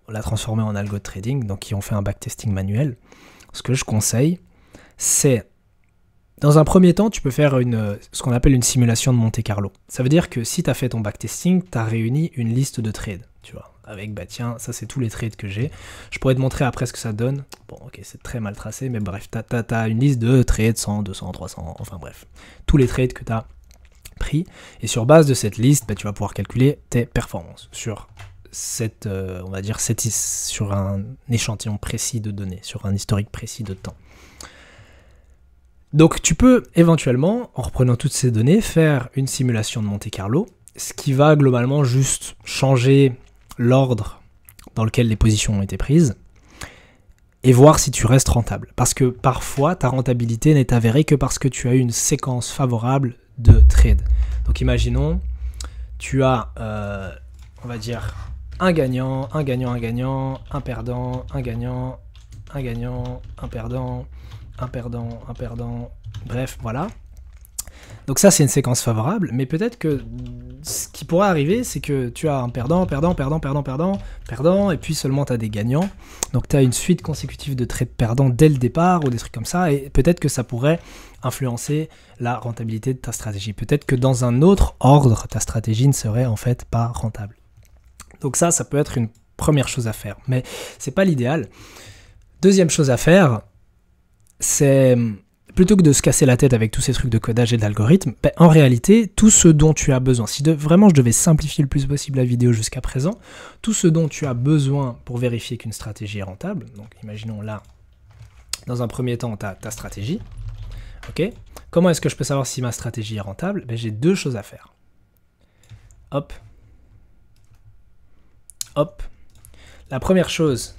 A: la transformer en algo de trading, donc qui ont fait un backtesting manuel. Ce que je conseille, c'est, dans un premier temps, tu peux faire ce qu'on appelle une simulation de Monte Carlo. Ça veut dire que si tu as fait ton backtesting, tu as réuni une liste de trades, tu vois, avec, bah tiens, ça c'est tous les trades que j'ai. Je pourrais te montrer après ce que ça donne. Bon, ok, c'est très mal tracé, mais bref, tu as une liste de trades, 100, 200, 300, enfin bref, tous les trades que tu as pris. Et sur base de cette liste, bah, tu vas pouvoir calculer tes performances sur on va dire sur un échantillon précis de données, sur un historique précis de temps. Donc tu peux éventuellement, en reprenant toutes ces données, faire une simulation de Monte Carlo, ce qui va globalement juste changer l'ordre dans lequel les positions ont été prises, et voir si tu restes rentable. Parce que parfois, ta rentabilité n'est avérée que parce que tu as eu une séquence favorable de trades. Donc imaginons, tu as, on va dire, un gagnant, un gagnant, un gagnant, un perdant, un gagnant, un gagnant, un perdant, un perdant, un perdant, bref, voilà. Donc ça, c'est une séquence favorable, mais peut-être que ce qui pourrait arriver, c'est que tu as un perdant, perdant, perdant, perdant, perdant, perdant, et puis seulement tu as des gagnants. Donc tu as une suite consécutive de trades perdants dès le départ, ou des trucs comme ça, et peut-être que ça pourrait influencer la rentabilité de ta stratégie. Peut-être que dans un autre ordre, ta stratégie ne serait en fait pas rentable. Donc ça peut être une première chose à faire, mais c'est pas l'idéal. Deuxième chose à faire, c'est, plutôt que de se casser la tête avec tous ces trucs de codage et d'algorithme, ben, en réalité, tout ce dont tu as besoin, si vraiment je devais simplifier le plus possible la vidéo jusqu'à présent, tout ce dont tu as besoin pour vérifier qu'une stratégie est rentable, donc imaginons là, dans un premier temps, tu as ta stratégie, ok. Comment est-ce que je peux savoir si ma stratégie est rentable? Ben, j'ai deux choses à faire. Hop. Hop. La première chose,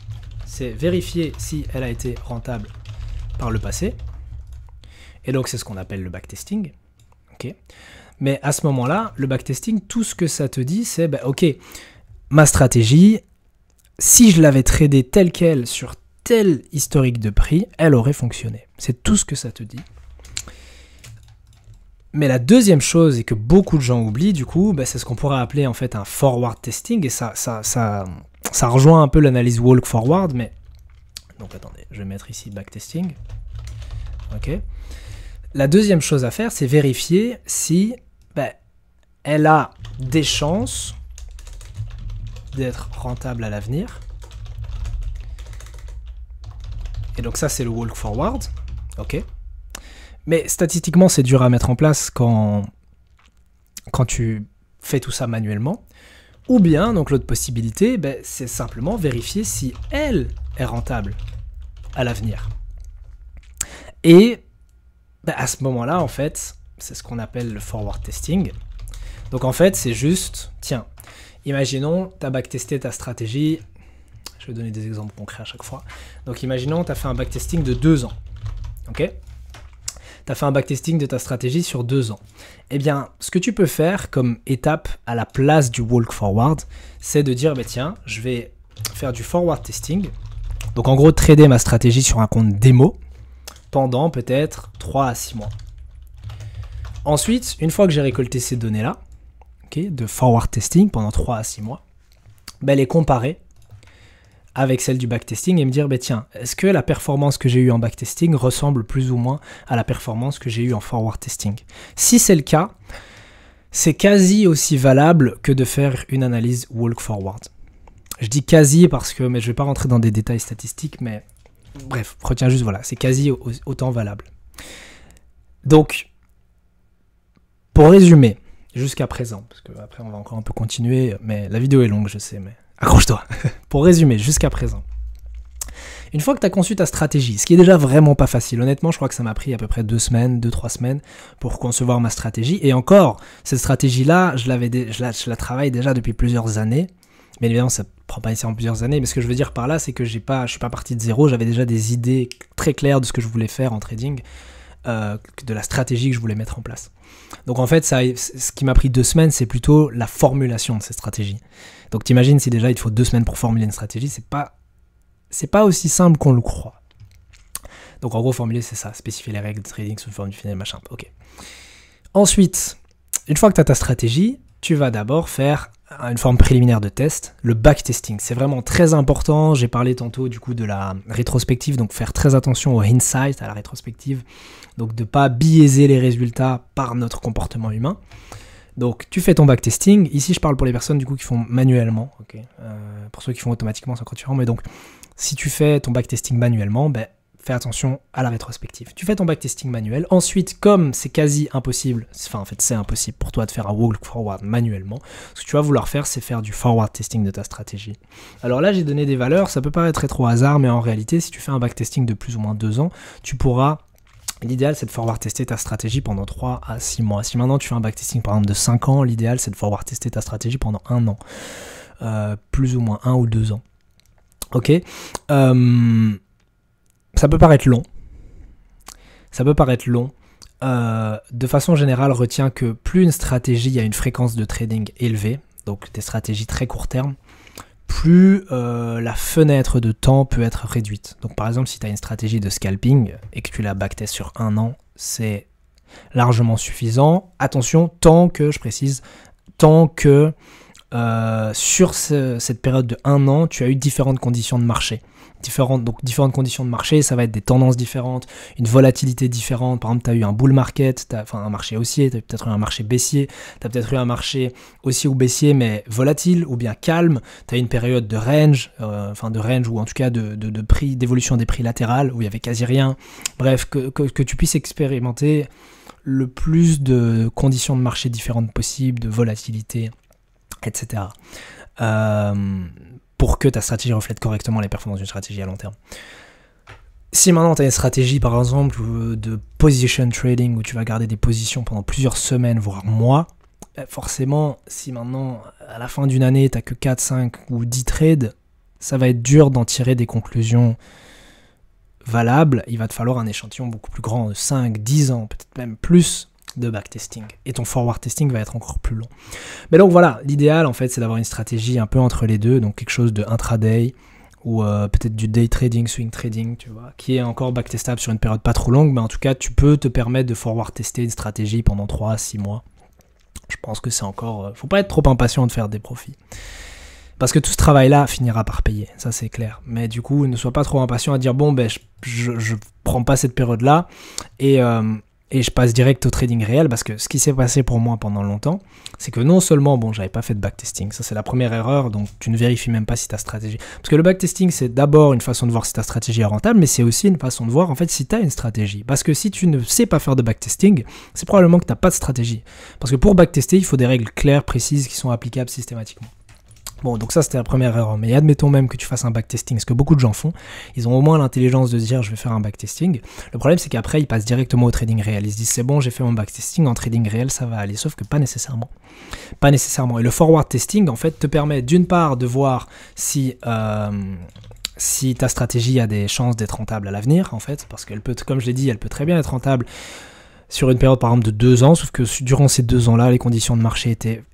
A: c'est vérifier si elle a été rentable par le passé. Et donc, c'est ce qu'on appelle le backtesting. Okay. Mais à ce moment-là, le backtesting, tout ce que ça te dit, c'est, bah, ok, ma stratégie, si je l'avais tradée telle quelle sur tel historique de prix, elle aurait fonctionné. C'est tout ce que ça te dit. Mais la deuxième chose, et que beaucoup de gens oublient, du coup, bah, c'est ce qu'on pourrait appeler en fait un forward testing, et ça rejoint un peu l'analyse walk forward, mais... Donc attendez, je vais mettre ici backtesting. Ok. La deuxième chose à faire, c'est vérifier si elle a des chances d'être rentable à l'avenir. Et donc ça, c'est le walk forward. Ok. Mais statistiquement, c'est dur à mettre en place quand tu fais tout ça manuellement. Ou bien, donc l'autre possibilité, c'est simplement vérifier si elle est rentable à l'avenir. Et à ce moment-là, en fait, c'est ce qu'on appelle le forward testing. Donc en fait, c'est juste, tiens, imaginons, tu as backtesté ta stratégie. Je vais donner des exemples concrets à chaque fois. Donc imaginons, tu as fait un backtesting de 2 ans. Ok ? Tu as fait un backtesting de ta stratégie sur 2 ans. Eh bien, ce que tu peux faire comme étape à la place du walk forward, c'est de dire, tiens, je vais faire du forward testing. Donc en gros, trader ma stratégie sur un compte démo pendant peut-être 3 à 6 mois. Ensuite, une fois que j'ai récolté ces données-là, de forward testing pendant 3 à 6 mois, les comparer avec celle du backtesting et me dire, tiens, est-ce que la performance que j'ai eue en backtesting ressemble plus ou moins à la performance que j'ai eue en forward testing? Si c'est le cas, c'est quasi aussi valable que de faire une analyse walk forward. Je dis quasi parce que, mais je ne vais pas rentrer dans des détails statistiques, mais bref, retiens juste, voilà, c'est quasi autant valable. Donc, pour résumer, jusqu'à présent, parce qu'après on va encore un peu continuer, mais la vidéo est longue, je sais, mais accroche-toi. Pour résumer, jusqu'à présent, une fois que tu as conçu ta stratégie, ce qui est déjà vraiment pas facile, honnêtement, je crois que ça m'a pris à peu près 2-3 semaines pour concevoir ma stratégie, et encore, cette stratégie-là, je la travaille déjà depuis plusieurs années, mais évidemment, ça prend pas nécessairement plusieurs années, mais ce que je veux dire par là, c'est que je suis pas parti de zéro, j'avais déjà des idées très claires de ce que je voulais faire en trading, de la stratégie que je voulais mettre en place. Donc en fait, ce qui m'a pris 2 semaines, c'est plutôt la formulation de cette stratégie. Donc t'imagines, si déjà il te faut 2 semaines pour formuler une stratégie, c'est pas aussi simple qu'on le croit. Donc en gros, formuler, c'est ça, spécifier les règles de trading sous forme du funnel, machin. Ok. Ensuite, une fois que tu as ta stratégie, tu vas d'abord faire une forme préliminaire de test, le backtesting. C'est vraiment très important. J'ai parlé tantôt du coup de la rétrospective, donc faire très attention au insight, à la rétrospective, donc de ne pas biaiser les résultats par notre comportement humain. Donc tu fais ton backtesting. Ici, je parle pour les personnes du coup qui font manuellement. Okay. Pour ceux qui font automatiquement, c'est encore différent. Mais donc, si tu fais ton backtesting manuellement, fais attention à la rétrospective. Tu fais ton backtesting manuel. Ensuite, comme c'est quasi impossible, enfin en fait c'est impossible pour toi de faire un walk forward manuellement, ce que tu vas vouloir faire, c'est faire du forward testing de ta stratégie. Alors là, j'ai donné des valeurs, ça peut paraître trop au hasard, mais en réalité, si tu fais un backtesting de plus ou moins 2 ans, tu pourras... L'idéal, c'est de forward tester ta stratégie pendant 3 à 6 mois. Si maintenant tu fais un backtesting par exemple de 5 ans, l'idéal, c'est de forward tester ta stratégie pendant 1 an. Plus ou moins 1 ou 2 ans. Ok. Ça peut paraître long. De façon générale, retiens que plus une stratégie a une fréquence de trading élevée, donc des stratégies très court terme, plus la fenêtre de temps peut être réduite. Donc par exemple, si tu as une stratégie de scalping et que tu la backtestes sur 1 an, c'est largement suffisant. Attention, tant que sur cette période de 1 an, tu as eu différentes conditions de marché. Différentes conditions de marché, ça va être des tendances différentes, une volatilité différente. Par exemple, tu as eu un bull market, un marché haussier, tu as peut-être eu un marché baissier, tu as peut-être eu un marché haussier ou baissier, mais volatile ou bien calme. Tu as eu une période de range, ou en tout cas de prix, d'évolution des prix latérales, où il n'y avait quasi rien. Bref, que tu puisses expérimenter le plus de conditions de marché différentes possibles, de volatilité, etc. Pour que ta stratégie reflète correctement les performances d'une stratégie à long terme. Si maintenant tu as une stratégie par exemple de position trading où tu vas garder des positions pendant plusieurs semaines voire mois, forcément si maintenant à la fin d'une année tu n'as que 4, 5 ou 10 trades, ça va être dur d'en tirer des conclusions valables. Il va te falloir un échantillon beaucoup plus grand de 5, 10 ans, peut-être même plus de backtesting. Et ton forward testing va être encore plus long. Mais donc voilà, l'idéal en fait c'est d'avoir une stratégie un peu entre les deux, donc quelque chose de intraday ou peut-être du day trading, swing trading, tu vois, qui est encore backtestable sur une période pas trop longue, mais en tout cas tu peux te permettre de forward tester une stratégie pendant 3 à 6 mois. Je pense que c'est encore... faut pas être trop impatient de faire des profits. Parce que tout ce travail-là finira par payer, ça c'est clair. Mais du coup, ne sois pas trop impatient à dire bon je prends pas cette période-là et je passe direct au trading réel, parce que ce qui s'est passé pour moi pendant longtemps, c'est que non seulement, j'avais pas fait de backtesting, ça c'est la première erreur, donc tu ne vérifies même pas si ta stratégie... Parce que le backtesting, c'est d'abord une façon de voir si ta stratégie est rentable, mais c'est aussi une façon de voir en fait si tu as une stratégie. Parce que si tu ne sais pas faire de backtesting, c'est probablement que tu n'as pas de stratégie. Parce que pour backtester, il faut des règles claires, précises, qui sont applicables systématiquement. Bon, donc ça c'était la première erreur, mais admettons même que tu fasses un backtesting, ce que beaucoup de gens font, ils ont au moins l'intelligence de se dire je vais faire un backtesting. Le problème c'est qu'après ils passent directement au trading réel, ils se disent c'est bon, j'ai fait mon backtesting, en trading réel ça va aller, sauf que pas nécessairement. Pas nécessairement. Et le forward testing en fait te permet d'une part de voir si ta stratégie a des chances d'être rentable à l'avenir en fait, parce qu'elle peut, comme je l'ai dit, elle peut très bien être rentable sur une période par exemple de 2 ans, sauf que durant ces 2 ans-là, les conditions de marché étaient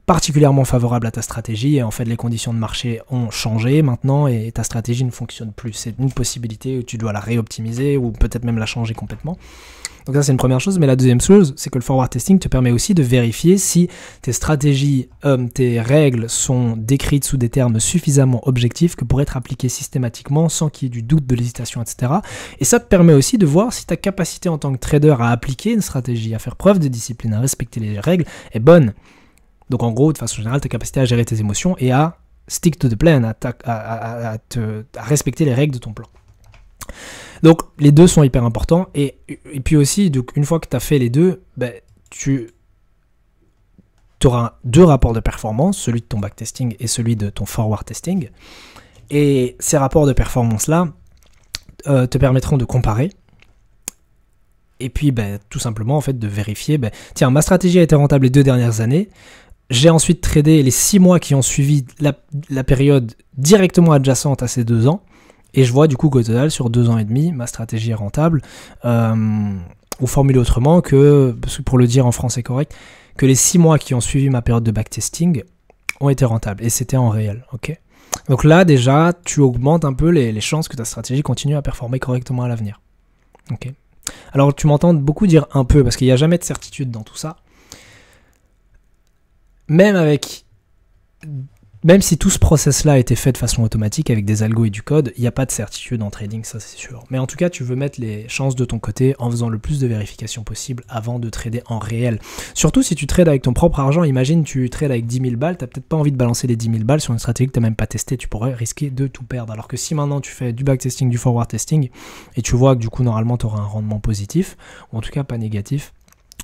A: particulièrement favorable à ta stratégie et en fait les conditions de marché ont changé maintenant et ta stratégie ne fonctionne plus. C'est une possibilité où tu dois la réoptimiser ou peut-être même la changer complètement. Donc ça c'est une première chose, mais la deuxième chose c'est que le forward testing te permet aussi de vérifier si tes stratégies, tes règles sont décrites sous des termes suffisamment objectifs que pour être appliquées systématiquement sans qu'il y ait du doute, de l'hésitation, etc. Et ça te permet aussi de voir si ta capacité en tant que trader à appliquer une stratégie, à faire preuve de discipline, à respecter les règles est bonne. Donc en gros, de façon générale, ta capacité à gérer tes émotions et à stick to the plan, à respecter les règles de ton plan. Donc les deux sont hyper importants. Et puis aussi, donc, une fois que tu as fait les deux, tu auras 2 rapports de performance, celui de ton backtesting et celui de ton forward testing. Et ces rapports de performance-là te permettront de comparer. Et puis tout simplement en fait de vérifier, tiens, ma stratégie a été rentable les 2 dernières années. J'ai ensuite tradé les 6 mois qui ont suivi la période directement adjacente à ces 2 ans. Et je vois du coup qu'au total, sur 2 ans et demi, ma stratégie est rentable. Ou formulé autrement, parce que pour le dire en français correct, que les 6 mois qui ont suivi ma période de backtesting ont été rentables. Et c'était en réel. Okay, donc là déjà, tu augmentes un peu les chances que ta stratégie continue à performer correctement à l'avenir. Ok. Alors tu m'entends beaucoup dire un peu, parce qu'il n'y a jamais de certitude dans tout ça. Même si tout ce process-là a été fait de façon automatique avec des algos et du code, il n'y a pas de certitude en trading, ça c'est sûr. Mais en tout cas, tu veux mettre les chances de ton côté en faisant le plus de vérifications possible avant de trader en réel. Surtout si tu trades avec ton propre argent, imagine tu trades avec 10 000 balles, tu n'as peut-être pas envie de balancer les 10 000 balles sur une stratégie que tu n'as même pas testée, tu pourrais risquer de tout perdre. Alors que si maintenant tu fais du backtesting, du forward testing, et tu vois que du coup normalement tu auras un rendement positif, ou en tout cas pas négatif,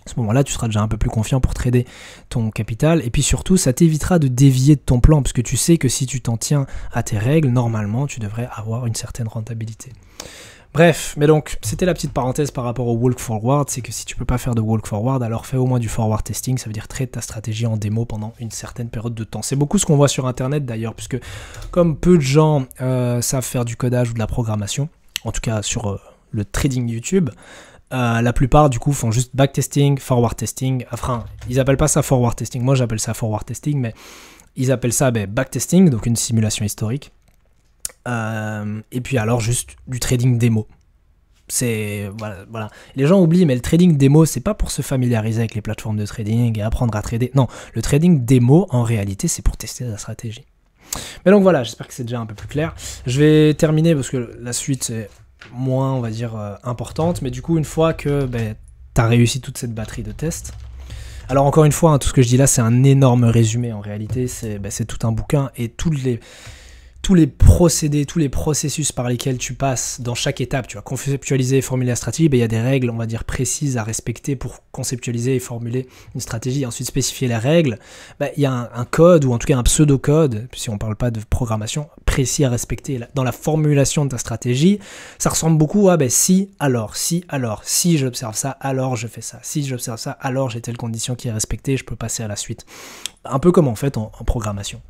A: à ce moment-là, tu seras déjà un peu plus confiant pour trader ton capital. Et puis surtout, ça t'évitera de dévier de ton plan, parce que tu sais que si tu t'en tiens à tes règles, normalement, tu devrais avoir une certaine rentabilité. Bref, mais donc, c'était la petite parenthèse par rapport au walk forward, c'est que si tu peux pas faire de walk forward, alors fais au moins du forward testing, ça veut dire trade ta stratégie en démo pendant une certaine période de temps. C'est beaucoup ce qu'on voit sur Internet d'ailleurs, puisque comme peu de gens savent faire du codage ou de la programmation, en tout cas sur le trading YouTube, la plupart du coup font juste backtesting, forward testing. Enfin, ils appellent pas ça forward testing. Moi j'appelle ça forward testing, mais ils appellent ça backtesting, donc une simulation historique. Et puis alors juste du trading démo. C'est voilà. Les gens oublient, mais le trading démo, c'est pas pour se familiariser avec les plateformes de trading et apprendre à trader. Non, le trading démo en réalité, c'est pour tester la stratégie. Mais donc voilà, j'espère que c'est déjà un peu plus clair. Je vais terminer parce que la suite c'est moins, on va dire, importante, mais du coup, une fois que tu as réussi toute cette batterie de tests, alors encore une fois, tout ce que je dis là, c'est un énorme résumé, en réalité, c'est tout un bouquin, et tous les procédés, tous les processus par lesquels tu passes dans chaque étape, tu vas conceptualiser et formuler la stratégie, il y a des règles, on va dire, précises à respecter pour conceptualiser et formuler une stratégie, ensuite spécifier les règles, il y a un code, ou en tout cas un pseudo-code, si on ne parle pas de programmation, précis à respecter dans la formulation de ta stratégie. Ça ressemble beaucoup à si j'observe ça, alors je fais ça, si j'observe ça, alors j'ai telle condition qui est respectée, je peux passer à la suite. Un peu comme en fait en programmation.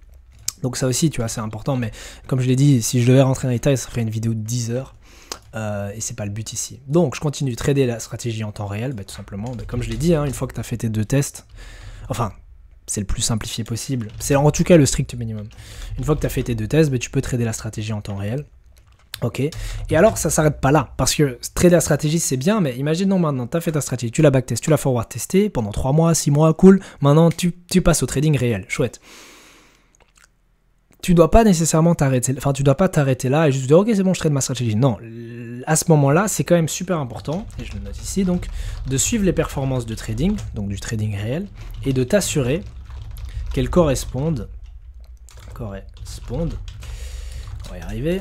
A: Donc ça aussi, tu vois, c'est important, mais comme je l'ai dit, si je devais rentrer dans les détails, ça ferait une vidéo de 10 heures, et c'est pas le but ici. Donc je continue de trader la stratégie en temps réel, tout simplement, comme je l'ai dit, une fois que tu as fait tes 2 tests, enfin, c'est le plus simplifié possible, c'est en tout cas le strict minimum. Une fois que tu as fait tes 2 tests, tu peux trader la stratégie en temps réel. Ok, et alors ça s'arrête pas là, parce que trader la stratégie c'est bien, mais imaginons maintenant, tu as fait ta stratégie, tu l'as backtest, tu l'as forward testé pendant 3 mois, 6 mois, cool, maintenant tu passes au trading réel, chouette. Tu dois pas nécessairement t'arrêter, enfin tu dois pas t'arrêter là et juste dire ok c'est bon je trade ma stratégie. Non, à ce moment-là c'est quand même super important, et je le note ici donc, de suivre les performances de trading, donc du trading réel, et de t'assurer qu'elles correspondent, on va y arriver,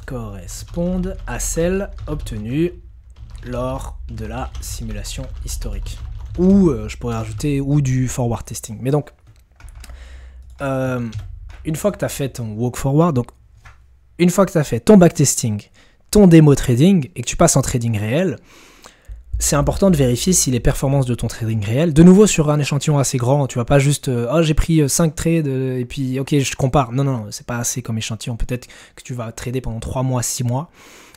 A: correspondent à celles obtenues lors de la simulation historique. Ou je pourrais rajouter ou du forward testing. Mais donc une fois que tu as fait ton walk forward, donc une fois que tu as fait ton backtesting, ton démo trading et que tu passes en trading réel, c'est important de vérifier si les performances de ton trading réel, de nouveau sur un échantillon assez grand, tu vas pas juste j'ai pris 5 trades et puis ok je compare. Non, c'est pas assez comme échantillon. Peut-être que tu vas trader pendant 3 mois, 6 mois.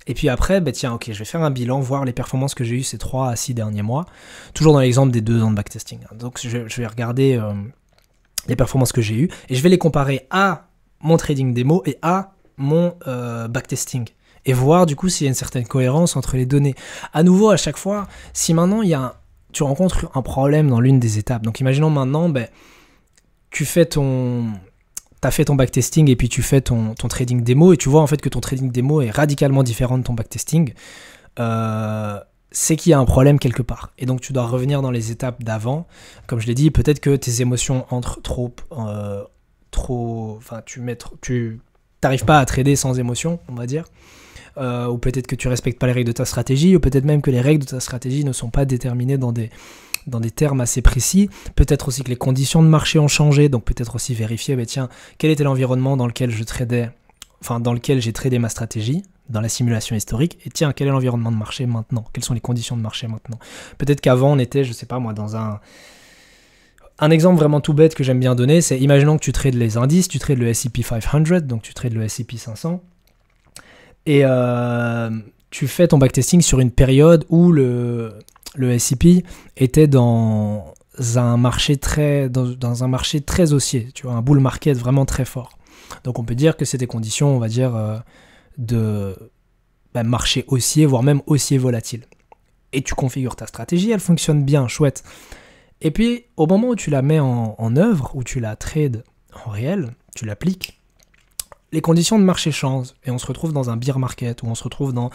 A: Et puis après, tiens, ok, je vais faire un bilan, voir les performances que j'ai eues ces 3 à 6 derniers mois. Toujours dans l'exemple des 2 ans de backtesting. Donc je vais regarder les performances que j'ai eues, et je vais les comparer à mon trading démo et à mon backtesting, et voir du coup s'il y a une certaine cohérence entre les données. À nouveau, à chaque fois, si maintenant tu rencontres un problème dans l'une des étapes, donc imaginons maintenant, tu fais t'as fait ton backtesting et puis tu fais ton trading démo, et tu vois en fait que ton trading démo est radicalement différent de ton backtesting, c'est qu'il y a un problème quelque part. Et donc tu dois revenir dans les étapes d'avant. Comme je l'ai dit, peut-être que tes émotions entrent trop... Enfin, tu n'arrives pas à trader sans émotion, on va dire. Ou peut-être que tu respectes pas les règles de ta stratégie, ou peut-être même que les règles de ta stratégie ne sont pas déterminées dans des termes assez précis. Peut-être aussi que les conditions de marché ont changé, donc peut-être aussi vérifier, tiens, quel était l'environnement dans lequel dans lequel j'ai tradé ma stratégie, dans la simulation historique, et tiens, quel est l'environnement de marché maintenant? Quelles sont les conditions de marché maintenant? Peut-être qu'avant, on était, je sais pas moi, dans un exemple vraiment tout bête que j'aime bien donner, c'est imaginons que tu trades les indices, tu trades le S&P 500, donc tu trades le S&P 500, et tu fais ton backtesting sur une période où le S&P était dans un marché très haussier, tu vois, un bull market vraiment très fort. Donc on peut dire que c'est des conditions, on va dire, de marché haussier, voire même haussier volatile. Et tu configures ta stratégie, elle fonctionne bien, chouette. Et puis, au moment où tu la mets en œuvre, où tu la trades en réel, tu l'appliques, les conditions de marché changent. Et on se retrouve dans un bear market, ou on se retrouve dans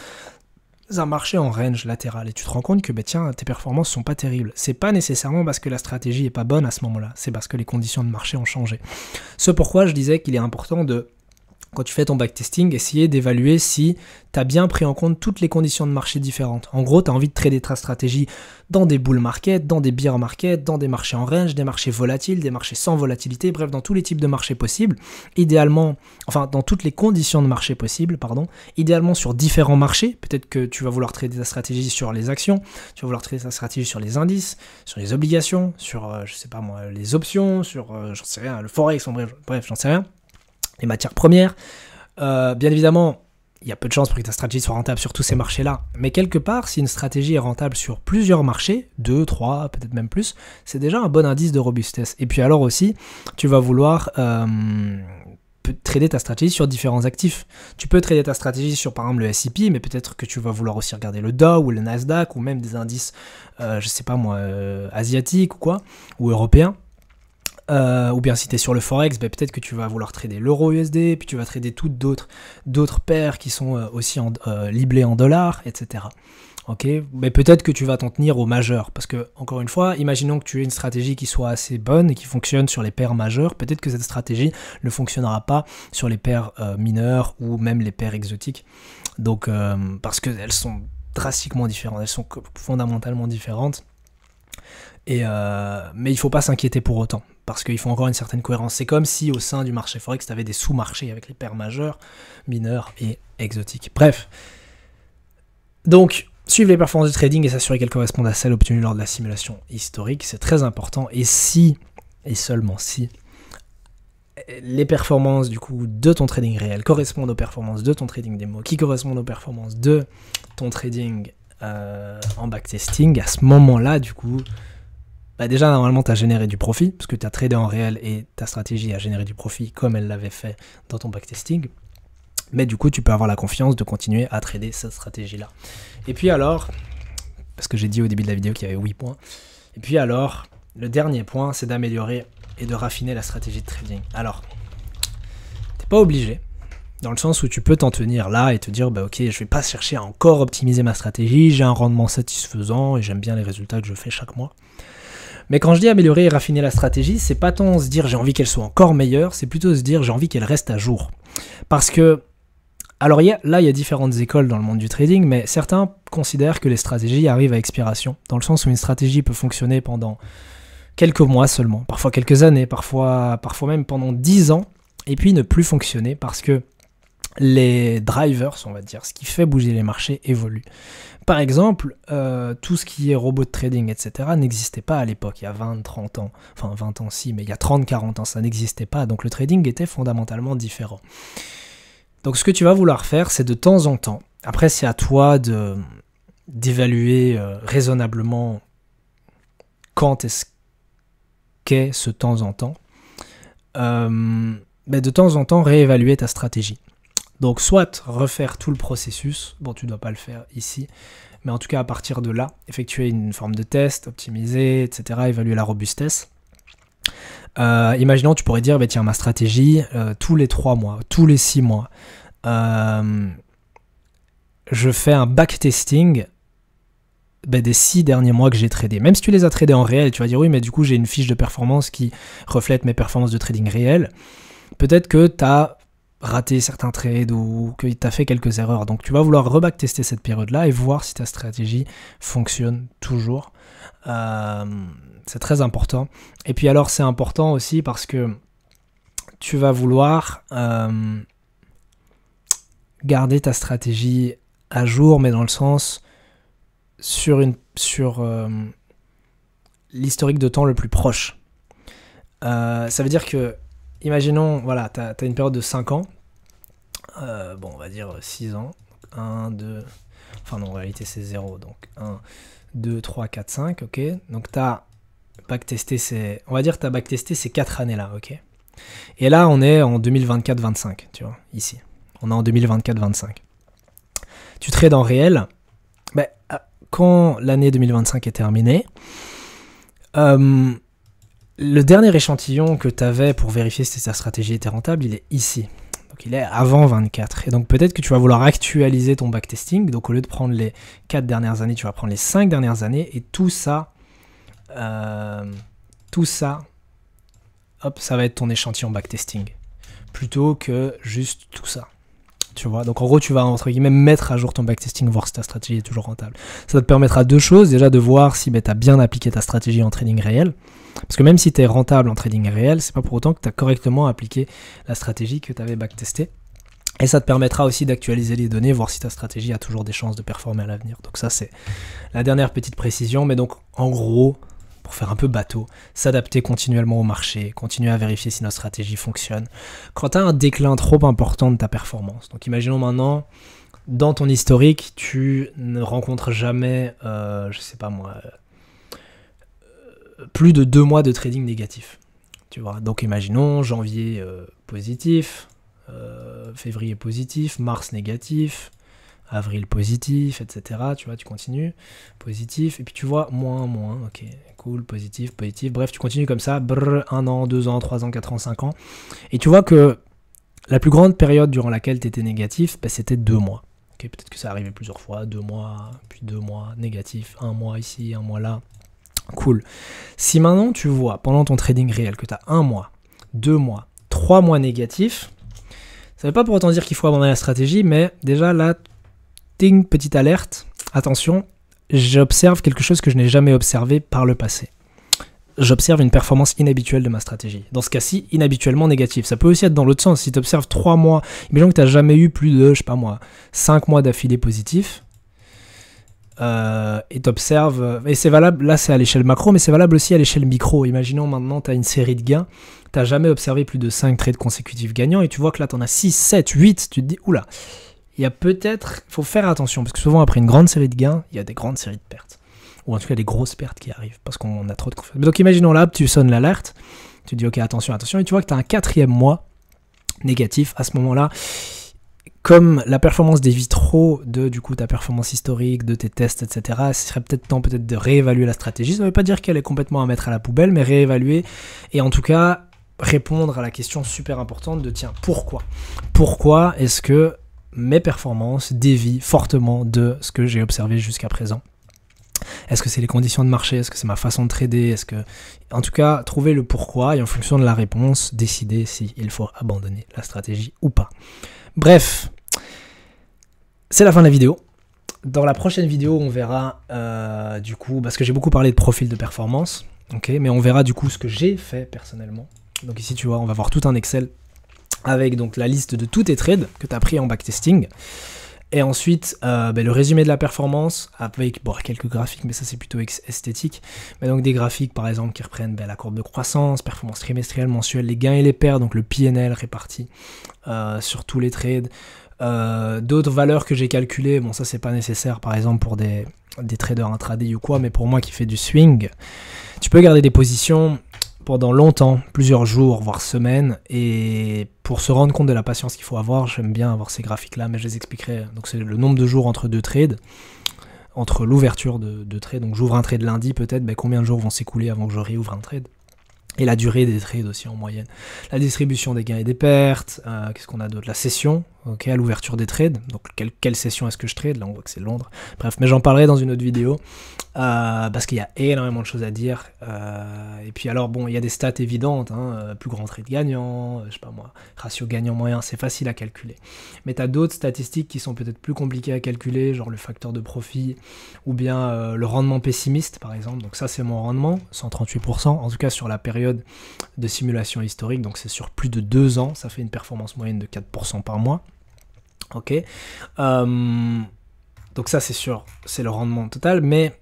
A: un marché en range latéral. Et tu te rends compte que, tiens, tes performances sont pas terribles. C'est pas nécessairement parce que la stratégie est pas bonne à ce moment-là. C'est parce que les conditions de marché ont changé. Ce pourquoi je disais qu'il est important de, quand tu fais ton backtesting, essayer d'évaluer si tu as bien pris en compte toutes les conditions de marché différentes. En gros, tu as envie de trader ta stratégie dans des bull market, dans des bear market, dans des marchés en range, des marchés volatiles, des marchés sans volatilité, bref, dans tous les types de marchés possibles. Idéalement, enfin, dans toutes les conditions de marché possibles, pardon. Idéalement sur différents marchés. Peut-être que tu vas vouloir trader ta stratégie sur les actions, tu vas vouloir trader ta stratégie sur les indices, sur les obligations, sur, je sais pas moi, les options, sur, j'en sais rien, le forex, bref, j'en sais rien. Les matières premières. Bien évidemment, il y a peu de chances pour que ta stratégie soit rentable sur tous ces marchés-là. Mais quelque part, si une stratégie est rentable sur plusieurs marchés, 2, 3, peut-être même plus, c'est déjà un bon indice de robustesse. Et puis alors aussi, tu vas vouloir trader ta stratégie sur différents actifs. Tu peux trader ta stratégie sur par exemple le S&P, mais peut-être que tu vas vouloir aussi regarder le Dow ou le Nasdaq, ou même des indices, je sais pas moi, asiatiques ou quoi, ou européens. Ou bien si tu es sur le Forex, peut-être que tu vas vouloir trader l'euro USD, puis tu vas trader toutes d'autres paires qui sont aussi liblées en dollars, etc. Ok, mais peut-être que tu vas t'en tenir aux majeurs, parce que, encore une fois, imaginons que tu aies une stratégie qui soit assez bonne et qui fonctionne sur les paires majeures, peut-être que cette stratégie ne fonctionnera pas sur les paires mineures ou même les paires exotiques. Donc, parce qu'elles sont drastiquement différentes, elles sont fondamentalement différentes. Mais il ne faut pas s'inquiéter pour autant, parce qu'il faut encore une certaine cohérence. C'est comme si au sein du marché Forex, tu avais des sous-marchés avec les paires majeures, mineures et exotiques. Bref. Donc, suivre les performances de trading et s'assurer qu'elles correspondent à celles obtenues lors de la simulation historique, c'est très important. Et si, et seulement si, les performances du coup de ton trading réel correspondent aux performances de ton trading démo, qui correspondent aux performances de ton trading en backtesting, à ce moment-là, du coup, déjà, normalement, tu as généré du profit, parce que tu as tradé en réel et ta stratégie a généré du profit comme elle l'avait fait dans ton backtesting. Mais du coup, tu peux avoir la confiance de continuer à trader cette stratégie-là. Et puis alors, parce que j'ai dit au début de la vidéo qu'il y avait 8 points, et puis alors, le dernier point, c'est d'améliorer et de raffiner la stratégie de trading. Alors, t'es pas obligé, dans le sens où tu peux t'en tenir là et te dire, ok, je vais pas chercher à encore optimiser ma stratégie, j'ai un rendement satisfaisant et j'aime bien les résultats que je fais chaque mois. Mais quand je dis améliorer et raffiner la stratégie, c'est pas tant se dire j'ai envie qu'elle soit encore meilleure, c'est plutôt se dire j'ai envie qu'elle reste à jour. Parce que, alors il y a différentes écoles dans le monde du trading, mais certains considèrent que les stratégies arrivent à expiration, dans le sens où une stratégie peut fonctionner pendant quelques mois seulement, parfois quelques années, parfois même pendant 10 ans, et puis ne plus fonctionner parce que les drivers, on va dire, ce qui fait bouger les marchés évolue. Par exemple, tout ce qui est robot de trading, etc. n'existait pas à l'époque, il y a 20-30 ans. Enfin, 20 ans si, mais il y a 30-40 ans, ça n'existait pas. Donc le trading était fondamentalement différent. Donc ce que tu vas vouloir faire, c'est de temps en temps, après c'est à toi d'évaluer raisonnablement quand est-ce qu'est ce temps en temps, mais de temps en temps réévaluer ta stratégie. Donc soit refaire tout le processus, bon tu ne dois pas le faire ici, mais en tout cas à partir de là, effectuer une forme de test, optimiser, etc., évaluer la robustesse. Imaginons tu pourrais dire, tiens ma stratégie, tous les 3 mois, tous les 6 mois, je fais un backtesting des 6 derniers mois que j'ai tradé. Même si tu les as tradés en réel, tu vas dire oui mais du coup j'ai une fiche de performance qui reflète mes performances de trading réelles. Peut-être que tu as raté certains trades ou que tu as fait quelques erreurs. Donc tu vas vouloir rebacktester cette période-là et voir si ta stratégie fonctionne toujours. C'est très important. Et puis alors c'est important aussi parce que tu vas vouloir garder ta stratégie à jour, mais dans le sens sur l'historique de temps le plus proche. Ça veut dire que, imaginons, voilà, tu as une période de 5 ans, on va dire 6 ans, 1, 2, enfin non, en réalité c'est 0, donc 1, 2, 3, 4, 5, ok, donc tu as backtesté on va dire que tu as backtesté ces 4 années-là, ok. Et là, on est en 2024-25, tu vois, ici. On est en 2024-25. tu trades en réel, ben, quand l'année 2025 est terminée, le dernier échantillon que tu avais pour vérifier si ta stratégie était rentable, il est ici. Donc il est avant 24. Et donc peut-être que tu vas vouloir actualiser ton backtesting. Donc au lieu de prendre les 4 dernières années, tu vas prendre les 5 dernières années. Et tout ça, hop, ça va être ton échantillon backtesting. Plutôt que juste tout ça. Tu vois, donc en gros, tu vas entre guillemets mettre à jour ton backtesting, voir si ta stratégie est toujours rentable. Ça te permettra deux choses. Déjà de voir si tu as bien appliqué ta stratégie en trading réel. Parce que même si tu es rentable en trading réel, c'est pas pour autant que tu as correctement appliqué la stratégie que tu avais backtestée. Et ça te permettra aussi d'actualiser les données, voir si ta stratégie a toujours des chances de performer à l'avenir. Donc ça, c'est la dernière petite précision. Mais donc, en gros, pour faire un peu bateau, s'adapter continuellement au marché, continuer à vérifier si notre stratégie fonctionne. Quand tu as un déclin trop important de ta performance, donc imaginons maintenant, dans ton historique, tu ne rencontres jamais, je sais pas moi, plus de 2 mois de trading négatif. Tu vois, donc imaginons janvier positif, février positif, mars négatif, avril positif, etc. Tu vois, tu continues, positif, et puis tu vois, moins, ok, cool, positif, bref, tu continues comme ça, 1 an, 2 ans, 3 ans, 4 ans, 5 ans, et tu vois que la plus grande période durant laquelle tu étais négatif, ben, c'était 2 mois. Okay, peut-être que ça arrivait plusieurs fois, 2 mois, puis 2 mois négatif, 1 mois ici, 1 mois là, cool. Si maintenant tu vois, pendant ton trading réel, que tu as 1 mois, 2 mois, 3 mois négatifs, ça ne veut pas pour autant dire qu'il faut abandonner la stratégie, mais déjà là, ting, petite alerte, attention, j'observe quelque chose que je n'ai jamais observé par le passé. J'observe une performance inhabituelle de ma stratégie. Dans ce cas-ci, inhabituellement négative. Ça peut aussi être dans l'autre sens. Si tu observes 3 mois, imaginons que tu n'as jamais eu plus de, je sais pas moi, 5 mois d'affilée positifs, et tu observes, et c'est valable, là c'est à l'échelle macro, mais c'est valable aussi à l'échelle micro. Imaginons maintenant tu as une série de gains, tu n'as jamais observé plus de 5 trades consécutifs gagnants, et tu vois que là tu en as 6, 7, 8, tu te dis, oula, il y a peut-être, il faut faire attention, parce que souvent après une grande série de gains, il y a des grandes séries de pertes. Ou en tout cas des grosses pertes qui arrivent, parce qu'on a trop de confiance. Donc imaginons là, tu sonnes l'alerte, tu te dis ok, attention, et tu vois que tu as un 4e mois négatif. À ce moment-là, comme la performance dévie trop de du coup ta performance historique, de tes tests, etc., ce serait peut-être temps de réévaluer la stratégie. Ça ne veut pas dire qu'elle est complètement à mettre à la poubelle, mais réévaluer, et en tout cas répondre à la question super importante de tiens, pourquoi est-ce que mes performances dévient fortement de ce que j'ai observé jusqu'à présent? Est-ce que c'est les conditions de marché? Est-ce que c'est ma façon de trader? Est-ce que... En tout cas, trouver le pourquoi et en fonction de la réponse, décider s'il faut abandonner la stratégie ou pas. Bref, c'est la fin de la vidéo. Dans la prochaine vidéo, on verra du coup, parce que j'ai beaucoup parlé de profil de performance, okay, mais on verra du coup ce que j'ai fait personnellement. Donc ici, tu vois, on va voir tout un Excel avec donc la liste de tous tes trades que tu as pris en backtesting. Et ensuite, le résumé de la performance avec quelques graphiques, mais ça c'est plutôt esthétique. Mais donc des graphiques par exemple qui reprennent la courbe de croissance, performance trimestrielle, mensuelle, les gains et les pertes, donc le PNL réparti sur tous les trades. D'autres valeurs que j'ai calculées, bon ça c'est pas nécessaire par exemple pour des traders intraday ou quoi, mais pour moi qui fais du swing, tu peux garder des positions pendant longtemps, plusieurs jours, voire semaines, et pour se rendre compte de la patience qu'il faut avoir, j'aime bien avoir ces graphiques-là, mais je les expliquerai. Donc c'est le nombre de jours entre deux trades, entre l'ouverture de trade, donc j'ouvre un trade lundi peut-être, combien de jours vont s'écouler avant que je réouvre un trade, et la durée des trades aussi en moyenne. La distribution des gains et des pertes, qu'est-ce qu'on a d'autre? La session, ok, à l'ouverture des trades, donc quelle session est-ce que je trade? Là on voit que c'est Londres, bref, mais j'en parlerai dans une autre vidéo, parce qu'il y a énormément de choses à dire, et puis alors bon, il y a des stats évidentes, plus grand trade gagnant, je sais pas moi, ratio gagnant moyen, c'est facile à calculer, mais tu as d'autres statistiques qui sont peut-être plus compliquées à calculer, genre le facteur de profit, ou bien le rendement pessimiste par exemple, donc ça c'est mon rendement, 138%, en tout cas sur la période de simulation historique, donc c'est sur plus de 2 ans, ça fait une performance moyenne de 4% par mois, ok, donc ça c'est sûr, c'est le rendement total, mais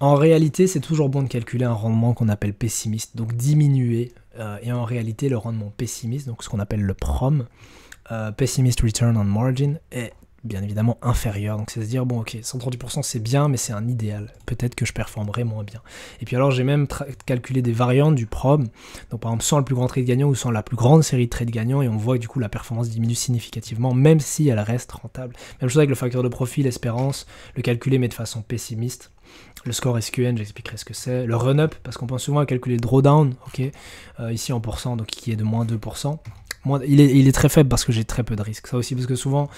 A: en réalité c'est toujours bon de calculer un rendement qu'on appelle pessimiste, donc diminuer, et en réalité le rendement pessimiste, donc ce qu'on appelle le PROM, Pessimist Return on Margin, est bien évidemment inférieur. Donc c'est se dire, bon ok, 138% c'est bien, mais c'est un idéal. Peut-être que je performerai moins bien. Et puis alors j'ai même calculé des variantes du probe. Donc par exemple sans le plus grand trade gagnant ou sans la plus grande série de trades gagnants, et on voit que du coup la performance diminue significativement, même si elle reste rentable. Même chose avec le facteur de profit, l'espérance, le calculer mais de façon pessimiste. Le score SQN, j'expliquerai ce que c'est. Le run-up, parce qu'on pense souvent à calculer le drawdown, ok, ici en pourcent, donc qui est de moins 2%. Il est très faible parce que j'ai très peu de risques. Ça aussi, parce que souvent,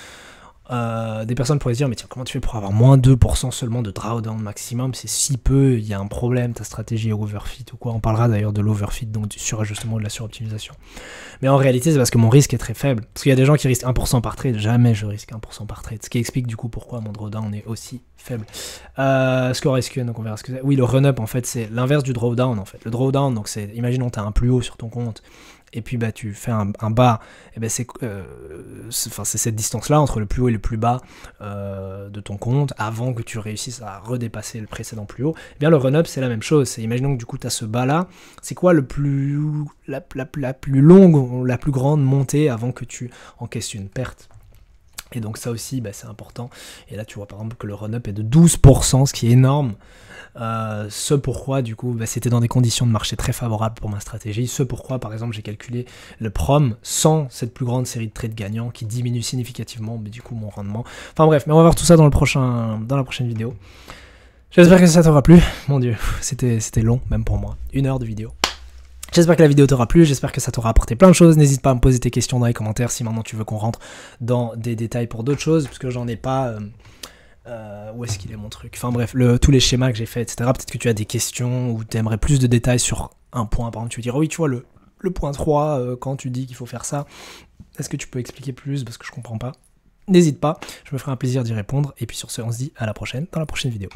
A: des personnes pourraient se dire, mais tiens, comment tu fais pour avoir moins 2% seulement de drawdown maximum? C'est si peu, il y a un problème, ta stratégie est overfit ou quoi. On parlera d'ailleurs de l'overfit, donc du surajustement, de la suroptimisation. Mais en réalité, c'est parce que mon risque est très faible. Parce qu'il y a des gens qui risquent 1% par trade, jamais je risque 1% par trade. Ce qui explique du coup pourquoi mon drawdown est aussi faible. Score SQN, donc on verra ce que c'est. Oui, le run-up, en fait, c'est l'inverse du drawdown, en fait. Le drawdown, donc c'est, imaginons, tu as un plus haut sur ton compte, et puis bah, tu fais un bas, et ben c'est cette distance-là entre le plus haut et le plus bas de ton compte, avant que tu réussisses à redépasser le précédent plus haut. Et bien le run-up, c'est la même chose. C'est, imaginons que du coup, tu as ce bas-là. C'est quoi la plus longue, la plus grande montée avant que tu encaisses une perte? Et donc ça aussi, bah, c'est important. Et là, tu vois par exemple que le run-up est de 12%, ce qui est énorme. Ce pourquoi, du coup, bah, c'était dans des conditions de marché très favorables pour ma stratégie. Ce pourquoi, par exemple, j'ai calculé le prom sans cette plus grande série de trades gagnants qui diminue significativement, mais du coup, mon rendement. Enfin bref, mais on va voir tout ça dans la prochaine vidéo. J'espère que ça t'aura plu. Mon Dieu, c'était long, même pour moi. 1 heure de vidéo. J'espère que la vidéo t'aura plu, j'espère que ça t'aura apporté plein de choses. N'hésite pas à me poser tes questions dans les commentaires si maintenant tu veux qu'on rentre dans des détails pour d'autres choses, parce que j'en ai pas... où est-ce qu'il est mon truc? Enfin bref, tous les schémas que j'ai fait, etc. Peut-être que tu as des questions ou tu aimerais plus de détails sur un point. Par exemple, tu veux dire, oh oui, tu vois, le point 3, quand tu dis qu'il faut faire ça, est-ce que tu peux expliquer plus parce que je comprends pas? N'hésite pas, je me ferai un plaisir d'y répondre. Et puis sur ce, on se dit à la prochaine, dans la prochaine vidéo.